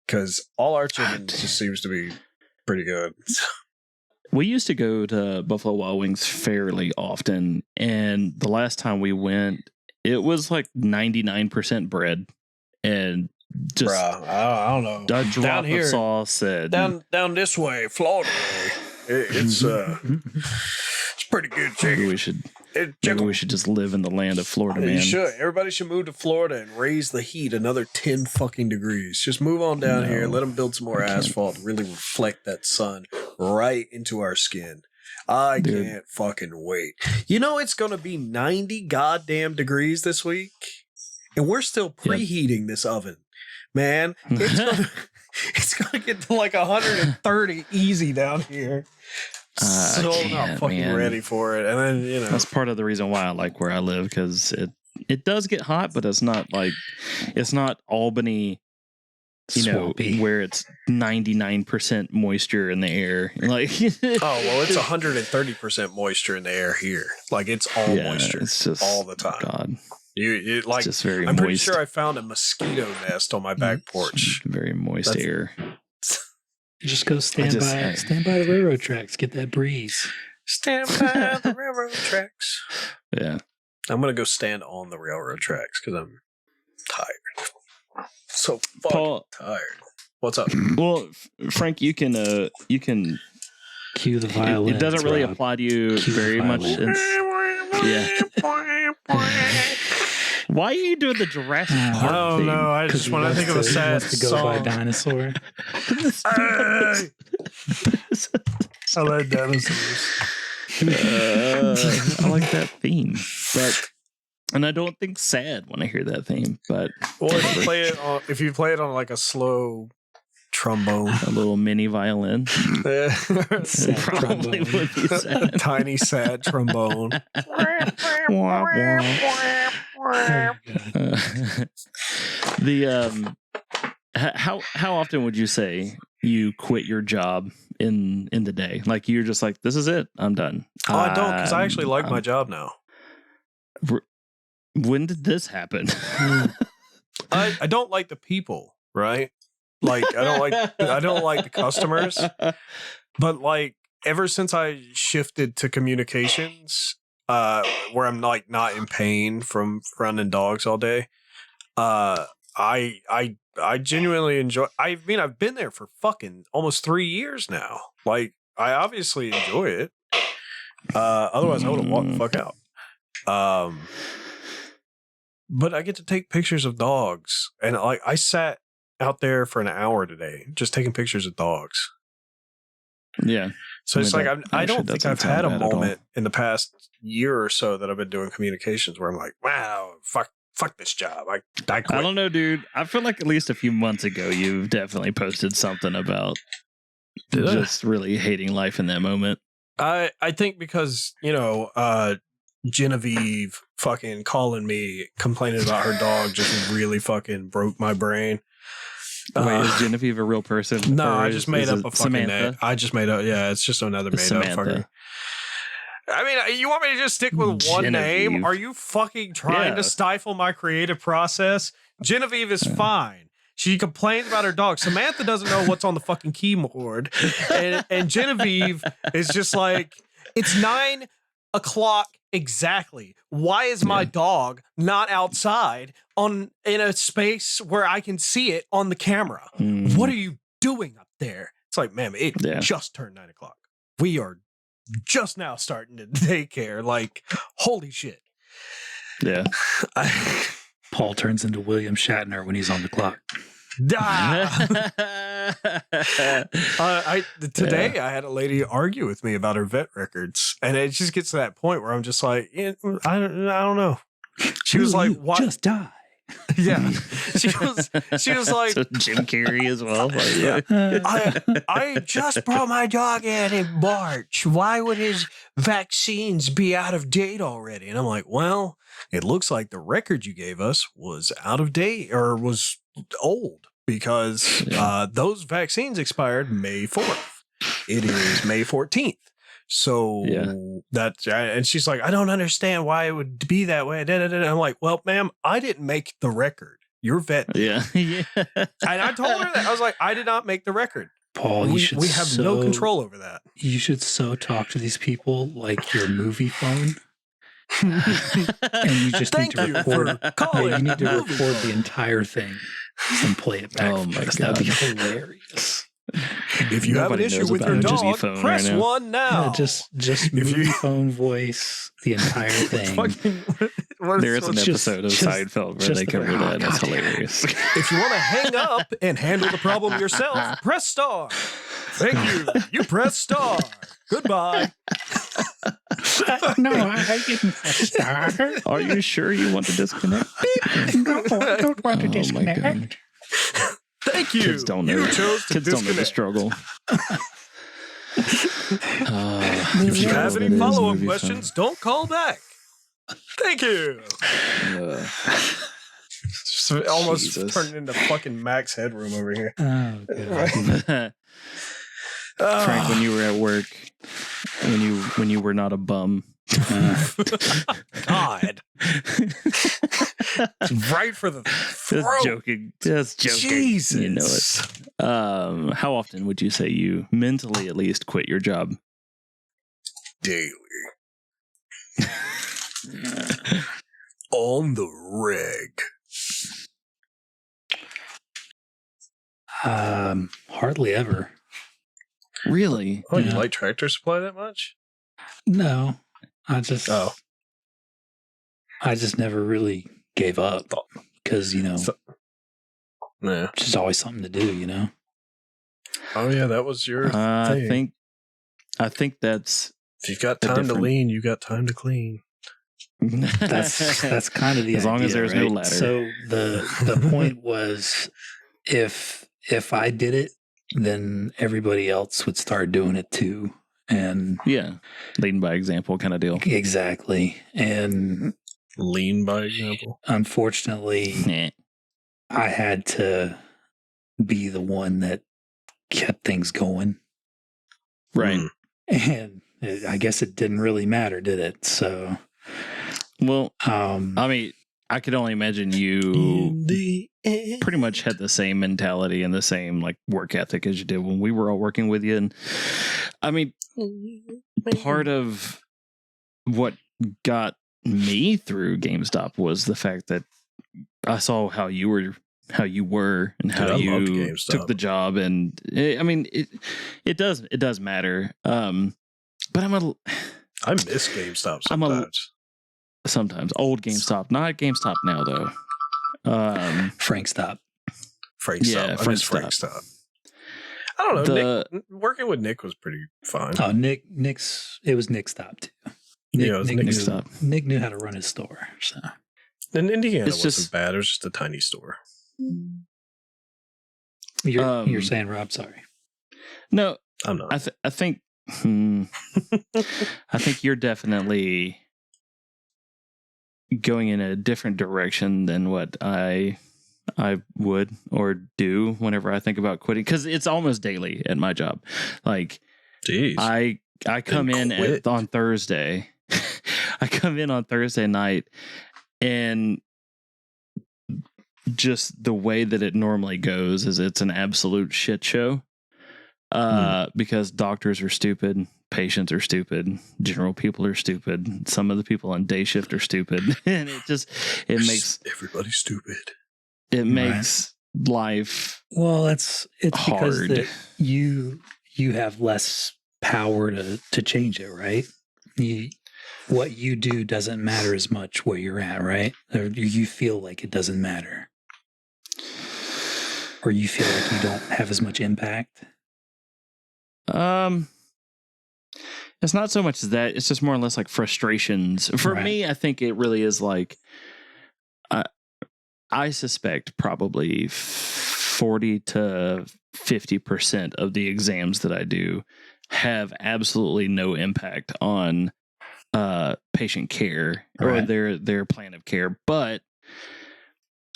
because all our chicken just seems to be pretty good. We used to go to Buffalo Wild Wings fairly often, and the last time we went, it was like 99% bread and just I don't know. A drop down here, of sauce. And down this way, Florida. It's pretty good chicken. Maybe we should just live in the land of Florida, man. You should. Everybody should move to Florida and raise the heat another 10 fucking degrees. Just move on down here. Let them build some more asphalt and really reflect that sun right into our skin. I can't fucking wait. It's going to be 90 goddamn degrees this week, and we're still preheating this oven. Man, it's gonna get to like 130 easy down here. I'm not fucking ready for it. And then that's part of the reason why I like where I live, because it does get hot, but it's not Albany, Swampy. where it's 99% moisture in the air. Like it's 130% moisture in the air here. Like it's all moisture. It's just all the time. God. It's just very I'm moist. Pretty sure I found a mosquito nest on my back porch. Very moist air. Just go stand by the railroad tracks. Get that breeze. Stand by the railroad tracks. Yeah. I'm going to go stand on the railroad tracks because I'm tired. So fucking tired. What's up? Well, Frank, you can cue the violin. It doesn't really apply to you very much. Why are you doing the Jurassic Park I don't know. I just want to think of a sad to go song. by dinosaur. I like dinosaurs. I like that theme, and I don't think sad when I hear that theme. But if you play it on like a slow trombone, a little mini violin, probably would be sad. Tiny sad trombone. How often would you say you quit your job in the day? Like you're just like, this is it, I'm done. Oh, I don't, because I actually like my job now. When did this happen? I don't like the people, right? Like I don't like the customers. But like ever since I shifted to communications, where I'm like not in pain from running dogs all day, I genuinely enjoy. I mean, I've been there for fucking almost 3 years now. Like, I obviously enjoy it. Otherwise, I would have walked the fuck out. But I get to take pictures of dogs, and like I sat out there for an hour today just taking pictures of dogs. Yeah. So it's like I don't think I've had a bad at all. moment in the past year or so that I've been doing communications where I'm like, wow, fuck this job. I quit. I don't know, dude. I feel like at least a few months ago, you've definitely posted something about just really hating life in that moment. I think because, Genevieve fucking calling me complaining about her dog just really fucking broke my brain. Wait, is Genevieve a real person? No, or I just made up a fucking Samantha? name. I just made up. Yeah, it's just another made up fucking. I mean, you want me to just stick with one name? Are you fucking trying to stifle my creative process? Genevieve is fine. She complains about her dog. Samantha doesn't know what's on the fucking keyboard. And Genevieve is just like, it's 9 o'clock exactly. Why is my dog not outside in a space where I can see it on the camera? What are you doing up there? It's like, ma'am, it just turned 9 o'clock. We are just now starting to daycare. Like, holy shit. Yeah. Paul turns into William Shatner when he's on the clock. Today I had a lady argue with me about her vet records, and it just gets to that point where I'm just like, I don't know. She was like, "What? Just die." Yeah, she was like, so Jim Carrey as well. Like, I just brought my dog in March. Why would his vaccines be out of date already? And I'm like, well, it looks like the record you gave us was out of date or was old because those vaccines expired May 4th. It is May 14th. So and she's like, I don't understand why it would be that way. I'm like, well, ma'am, I didn't make the record. Your vet. Yeah. And I told her that. I was like, I did not make the record. Paul, we have no control over that. You should so talk to these people like your movie phone. And you just need to record. You need to record the entire thing and play it back. Oh my God. That'd be hilarious. If you have an issue with your dog, press 1 now. Just movie phone voice the entire thing. There is an episode of Seinfeld where they cover that, and it's hilarious. If you want to hang up and handle the problem yourself, press star. Thank you. You press star. Goodbye. No, I didn't press star. Are you sure you want to disconnect? No, I don't want to disconnect. Thank you. Kids don't know. You chose to Kids don't know the struggle. If you have any follow-up questions, don't call back. Thank you. Almost turned into fucking Max Headroom over here. Oh, God. Frank, when you were at work, when you were not a bum. God. Right for the throat. Just joking. Jesus. You know it. How often would you say you mentally at least quit your job? Daily. On the reg. Hardly ever. Really? Oh, you like Tractor Supply that much? No. I just never really gave up because, it's just always something to do, Oh yeah, that was your thing. I think that's if you've got time to lean, you got time to clean. That's kind of the as idea, long as there's no ladder. So the point was if I did it, then everybody else would start doing it too. And leading by example kind of deal. Exactly. And lean by example. Unfortunately, I had to be the one that kept things going. Right. And I guess it didn't really matter, did it? So, well, I mean, I could only imagine you pretty much had the same mentality and the same like work ethic as you did when we were all working with you. And I mean, part of what got me through GameStop was the fact that I saw how you were and how you took the job. And I mean, it does matter. But I miss GameStop sometimes old GameStop, not GameStop now though. Frank Stop. I miss Frank Stop. I don't know. Working with Nick was pretty fun. Oh, it was Nick Stop too. Nick knew how to run his store. So in Indiana, it wasn't bad. It was just a tiny store. You're saying, Rob? Sorry. No, I'm not. I think I think you're definitely going in a different direction than what I would or do whenever I think about quitting, because it's almost daily at my job. Like, jeez, I come in on Thursday. I come in on Thursday night, and just the way that it normally goes is it's an absolute shit show. Because doctors are stupid, patients are stupid, general people are stupid, some of the people on day shift are stupid, and it makes everybody stupid. It makes life it's hard. Because that you have less power to change it, right? What you do doesn't matter as much where you're at, right? Or you feel like it doesn't matter, or you feel like you don't have as much impact. It's not so much as that. It's just more or less like frustrations. For me, I think it really is like, I suspect probably 40 to 50% of the exams that I do have absolutely no impact on patient care or their plan of care. But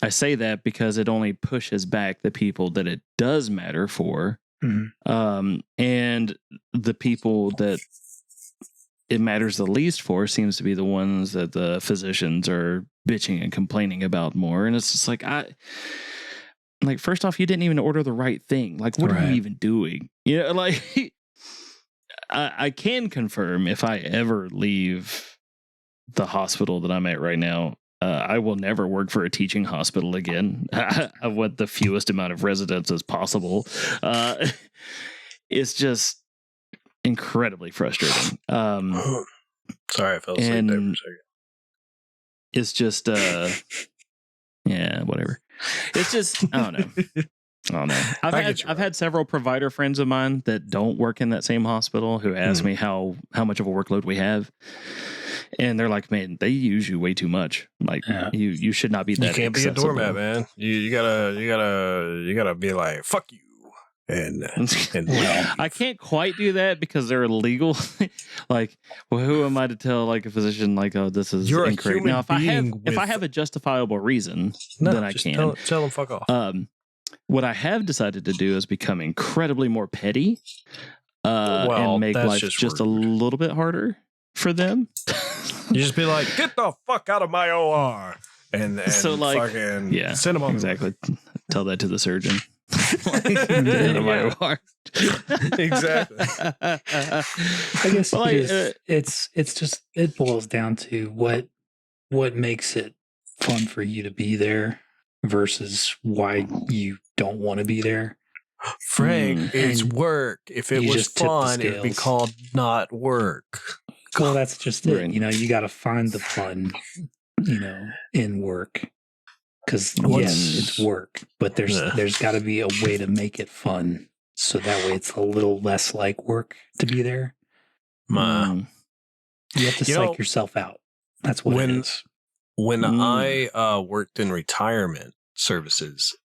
I say that because it only pushes back the people that it does matter for. Mm-hmm. And the people that it matters the least for seems to be the ones that the physicians are bitching and complaining about more. And it's just like, first off, you didn't even order the right thing. Like, what are you even doing? You know, like, I can confirm if I ever leave the hospital that I'm at right now, I will never work for a teaching hospital again. I want the fewest amount of residents as possible. It's just incredibly frustrating. Sorry, I fell asleep there for a second. It's just, yeah, whatever. It's just, I don't know. I've had several provider friends of mine that don't work in that same hospital who ask me how much of a workload we have. And they're like, man, they use you way too much. Like, you should not be that. You can't accessible. be a doormat, man. You gotta be like, fuck you. And I can't quite do that because they're illegal. Like, well, who am I to tell like a physician like, oh, this is incorrect? Now, if I have a justifiable reason, then I can tell them fuck off. What I have decided to do is become incredibly more petty, and make life just a little bit harder for them. You just be like, get the fuck out of my OR, and so like, fucking send them on exactly. Tell that to the surgeon. Exactly. I guess it's just, it boils down to what makes it fun for you to be there versus why you don't want to be there. Frank, it's work. If it was fun, it'd be called not work. Well, that's just it. You know, you got to find the fun, in work. Because yes, it's work, but there's got to be a way to make it fun, so that way it's a little less like work to be there. You have to psych yourself out. That's what it is. When I worked in retirement services,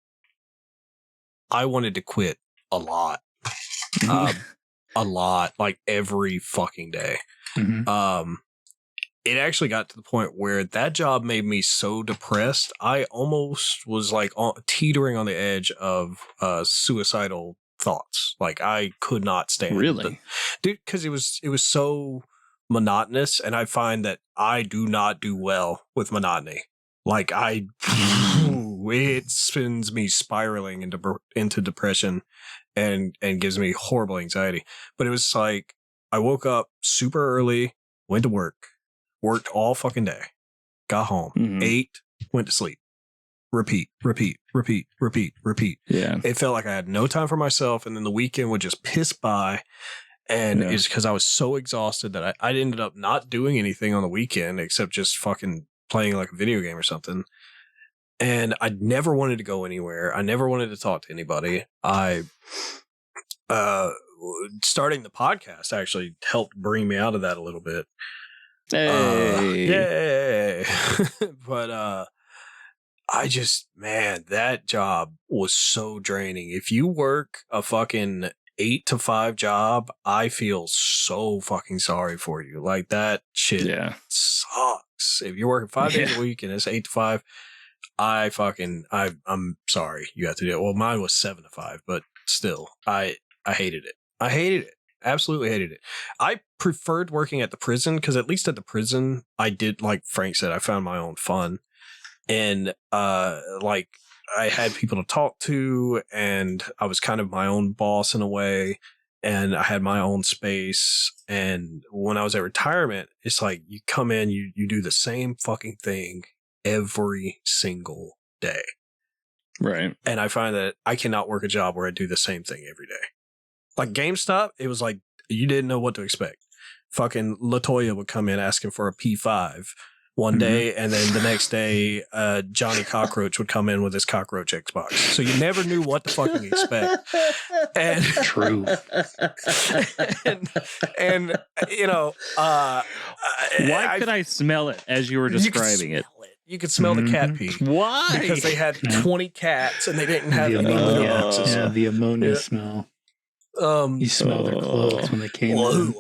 I wanted to quit a lot, like every fucking day. Mm-hmm. It actually got to the point where that job made me so depressed. I almost was like teetering on the edge of suicidal thoughts. Like I could not stand really, dude, because it was so monotonous, and I find that I do not do well with monotony. Like it sends me spiraling into depression and gives me horrible anxiety. But it was like I woke up super early, went to worked all fucking day, got home, ate, went to sleep, repeat. Yeah. It felt like I had no time for myself, and then the weekend would just piss by. And it's because I was so exhausted that I ended up not doing anything on the weekend except just fucking playing like a video game or something. And I never wanted to go anywhere. I never wanted to talk to anybody. Starting the podcast actually helped bring me out of that a little bit. Hey. Yay. But man, that job was so draining. If you work a fucking 8 to 5 job, I feel so fucking sorry for you. Like that shit sucks. If you're working 5 days a week and it's 8 to 5, I'm sorry you have to do it. Well, mine was 7 to 5, but still, I hated it. I hated it. Absolutely hated it. I preferred working at the prison because at least at the prison, I did, like Frank said, I found my own fun. And like I had people to talk to, and I was kind of my own boss in a way, and I had my own space. And when I was at retirement, it's like you come in, you do the same fucking thing every single day. Right. And I find that I cannot work a job where I do the same thing every day. Like GameStop, it was like you didn't know what to expect. Fucking LaToya would come in asking for a P5 one day, and then the next day, Johnny Cockroach would come in with his cockroach Xbox. So you never knew what to fucking expect. And True. and you know, why could I smell it as you were describing it? You could smell the cat pee. Why? Because they had 20 cats and they didn't have The any ammonia. litter boxes. Yeah, the ammonia smell. You smell their clothes when they came in.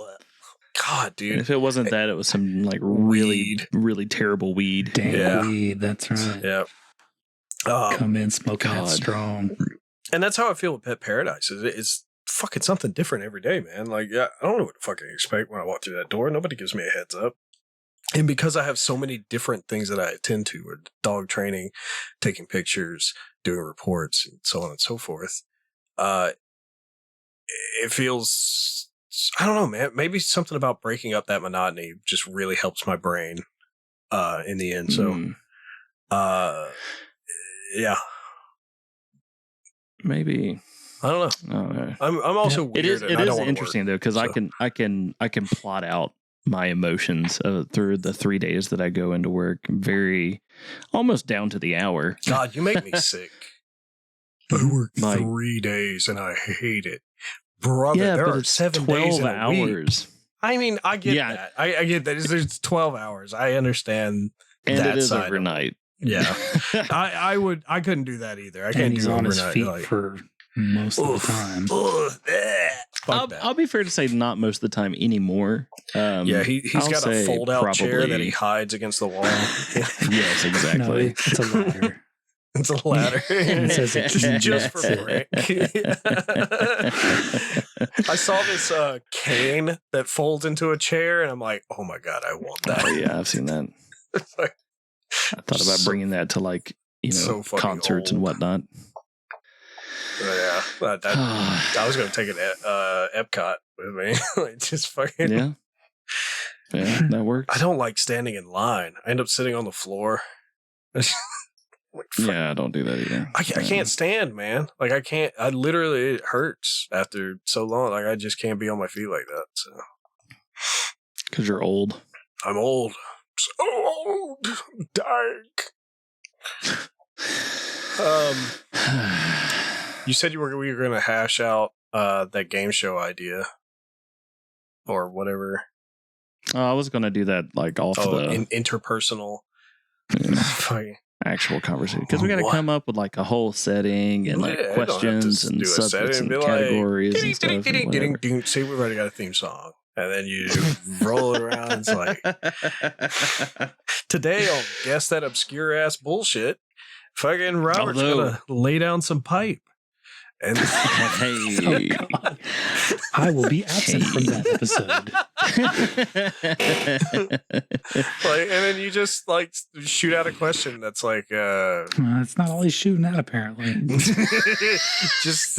God, dude. If it wasn't that, it was some like really, really terrible weed. Dank weed, that's right. Yeah. Come in smoking that strong. And that's how I feel with Pet Paradise. It's fucking something different every day, man. Like, I don't know what to fucking expect when I walk through that door. Nobody gives me a heads up. And because I have so many different things that I attend to, with dog training, taking pictures, doing reports, and so on and so forth, it feels, I don't know, man. Maybe something about breaking up that monotony just really helps my brain in the end. So, yeah. Maybe. I don't know. I'm also weird. It is interesting though, because I can plot out my emotions through the 3 days that I go into work, very almost down to the hour. God, you make me sick. I work 3 days and I hate it, brother. Yeah, there but are it's 7 12 days in hours. a week. I mean, I get that. I get that. There's 12 hours. I understand. And that it is side overnight. Yeah, I couldn't do that either. I can't And he's do on overnight. his feet for most of the time. I'll be fair to say not most of the time anymore. Yeah, he's got a fold-out chair that he hides against the wall. Yes, exactly. No, it's a ladder. It's a ladder. It says it just for Frank. I saw this cane that folds into a chair, and I'm like, oh my God, I want that. Oh, yeah, I've seen that. Like, I thought about bringing that to like, concerts and whatnot. Yeah, I was going to take it at Epcot with me. Like, just fucking. Yeah, that works. I don't like standing in line. I end up sitting on the floor. Yeah, I don't do that either. I can't stand, man. Like, I can't. I literally, it hurts after so long. Like, I just can't be on my feet like that. So, because you're old. I'm old. So old. I'm dying. You said we were going to hash out that game show idea or whatever. Oh, I was going to do that like off the interpersonal actual conversation, because we got to come up with like a whole setting and like questions and subjects and categories and stuff. See, we've already got a theme song. And then you roll it around. It's like, today I'll guess that obscure ass bullshit. Fucking Robert's gonna lay down some pipe. And Hey. Oh, God. I will be absent from that episode. and then you just like shoot out a question that's like It's not all he's shooting at, apparently. just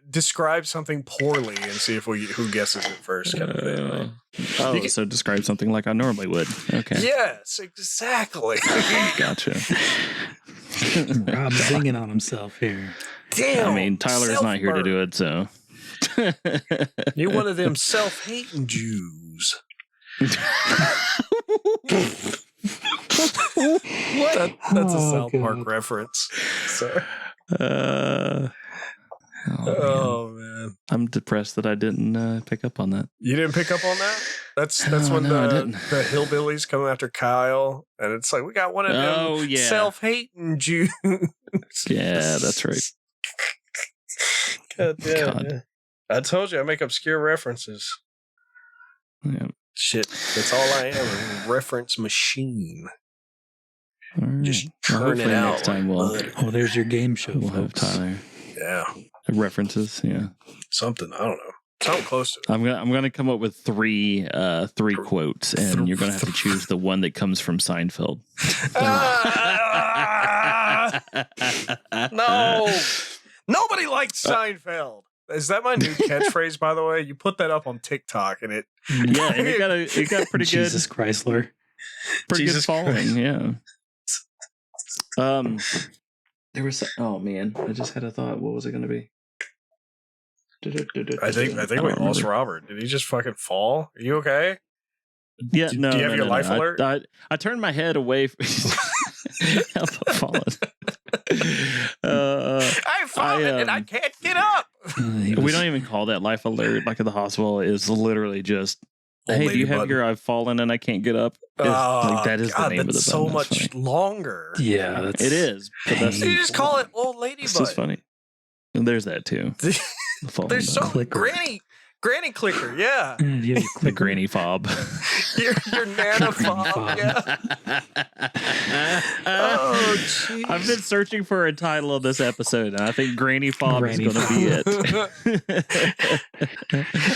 describe something poorly and see if who guesses it first kind of thing. Like, So describe something like I normally would. Okay. yes, exactly. Gotcha. Rob's zinging on himself here. Damn. I mean, Tyler's not here to do it, so. You're one of them self-hating Jews. What? That's a South Park reference. Sorry. Oh man. I'm depressed that I didn't pick up on that. You didn't pick up on that? That's when the hillbillies come after Kyle, and it's like we got one of them self-hating Jews. Yeah, that's right. God damn. God. I told you I make obscure references. Yeah. Shit, that's all I am, a reference machine. All right. Just turn it out. Next time there's your game show. We'll have Tyler. Yeah. References, yeah. Something, I don't know. Something close to it. I'm gonna come up with three quotes, and you're gonna have to choose the one that comes from Seinfeld. No. Nobody likes Seinfeld. Is that my new catchphrase, by the way? You put that up on TikTok, and it and it got pretty good. Jesus Chrysler. Pretty good following, yeah. There was oh man, I just had a thought. What was it going to be? I think we lost Robert. Did he just fucking fall? Are you okay? Yeah, do you have your life alert? I turned my head away. Help, I've fallen. I've fallen and I can't get up. We don't even call that life alert. Like at the hospital, is literally just, hey, do you have your I've fallen and I can't get up? Like that is the name of the button. So much longer. Yeah, it is. But you just call it old lady it's button. just funny. And there's that too. There's so granny clicker, yeah. The granny fob. your nana fob, yeah. Oh, jeez. I've been searching for a title of this episode, and I think granny fob is going to be it.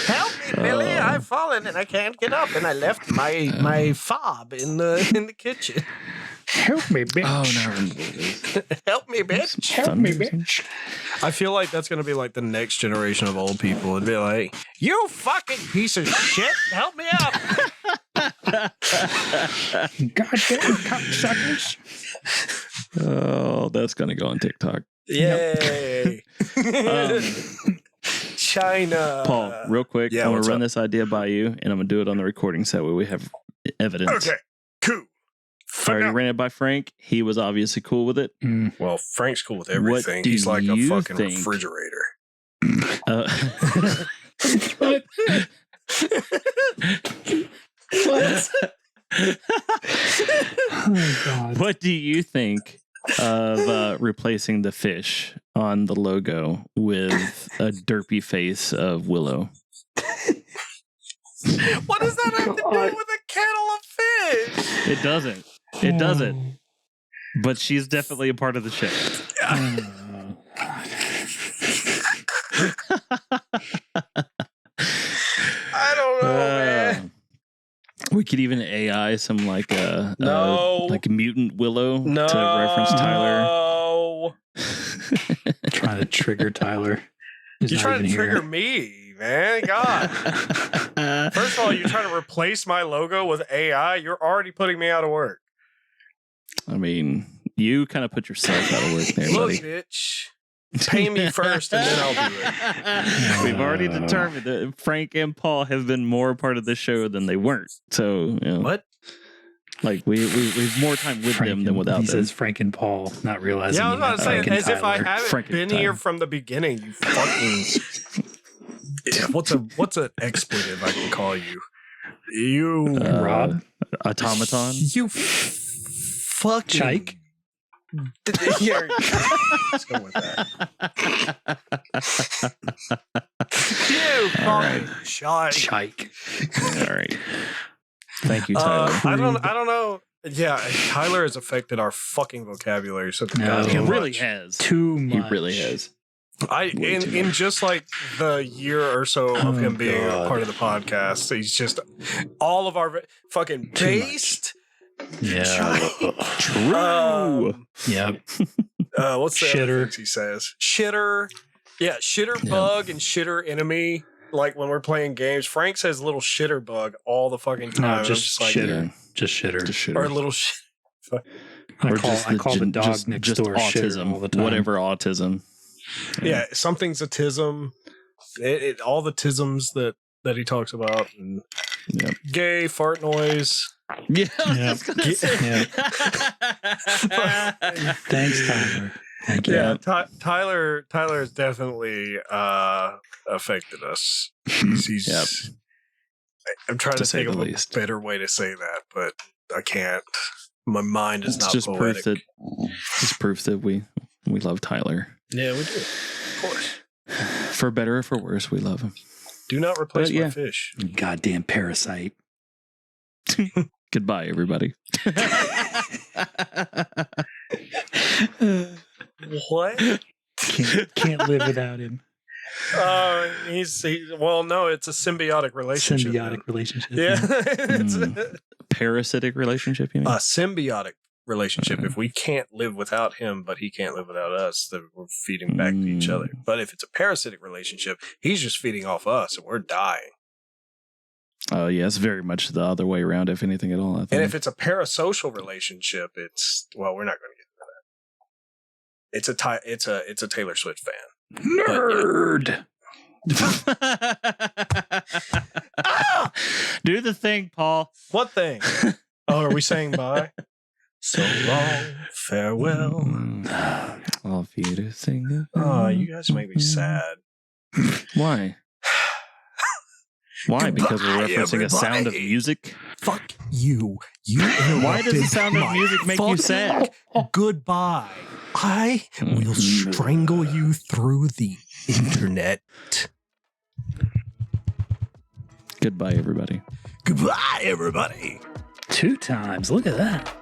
Help me, Billy! I've fallen and I can't get up, and I left my fob in the kitchen. Help me, bitch. Oh, no. Help me, bitch. Help me, bitch. I feel like that's going to be like the next generation of old people. It'd be like, you fucking piece of shit. Help me up. Goddamn cocksuckers. Oh, that's going to go on TikTok. Yay. China. Paul, real quick. Yeah, I'm going to run this idea by you, and I'm going to do it on the recording so we have evidence. Okay, cool. I already ran it by Frank. He was obviously cool with it. Well, Frank's cool with everything. He's like a fucking refrigerator. What? What? Oh, God. What do you think of replacing the fish on the logo with a derpy face of Willow? What does that have to do with a kettle of fish? It doesn't. It doesn't. But she's definitely a part of the show. I don't know, man. We could even AI some like like mutant Willow to reference Tyler. No. Trying to trigger Tyler. You're trying to trigger me, man. God. First of all, you're trying to replace my logo with AI. You're already putting me out of work. I mean, you kind of put yourself out of work there, buddy. Look, bitch. Pay me first and then I'll do it. We've already determined that Frank and Paul have been more part of the show than they weren't. So, you know, what? Like we've more time with Frank them than without them. He says Frank and Paul, not realizing. Yeah, I was about to say, as if I haven't Frank been here from the beginning. You fucking. Yeah, what's an expletive I can call you? You Rob automaton. You fucking Chike. Here, let's go with that. You fucking Chike. All right. Thank you, Tyler. I don't know. Yeah, Tyler has affected our fucking vocabulary so No. goddamn He much. really has. Too much. He really has. Way too in just like the year or so of him being a God. part of the podcast, he's just all of our fucking Too based. Yeah. Um, Yep. What's the other Shitter. things he says? Shitter. Yeah, shitter Yeah. bug and shitter enemy. Like when we're playing games, Frank says little shitter bug all the fucking time. No, I'm just like, shitter. Just shitter. Just shit. or little shit. I call the dog next door shitter all the time. Whatever autism. Yeah, something's a tism. All the tisms that he talks about. And Yep. gay fart noise. Yeah, I Yeah. was gonna say. Thanks, Tyler. Thank you. Yeah, Tyler has definitely affected us. He's Yep. I'm trying To to say think the of least. a better way to say that, but I can't. My mind is It's not just poetic. proof that we love Tyler. Yeah, we do. Of course. For better or for worse, we love him. Do not replace But, my yeah. fish. Goddamn parasite. Goodbye, everybody. What? Can't live without him. Well, no, it's a symbiotic relationship. Symbiotic relationship. Yeah. It's Parasitic relationship, you mean? a symbiotic relationship. If we can't live without him, but he can't live without us, then we're feeding back to each other. But if it's a parasitic relationship, he's just feeding off us and we're dying. Oh, yeah, it's very much the other way around, if anything at all. I think. And if it's a parasocial relationship, we're not going to get into that. It's a Taylor Swift fan. Nerd. Do the thing, Paul. What thing? Oh, are we saying bye? So long, farewell. All for you to sing. Oh, you guys make me sad. Why? Why? Because we're Goodbye, referencing a sound of everybody. music? Fuck you. Why does the sound of music make you sad? Goodbye. I will strangle you through the internet. Goodbye, everybody. Goodbye, everybody. 2 times. Look at that.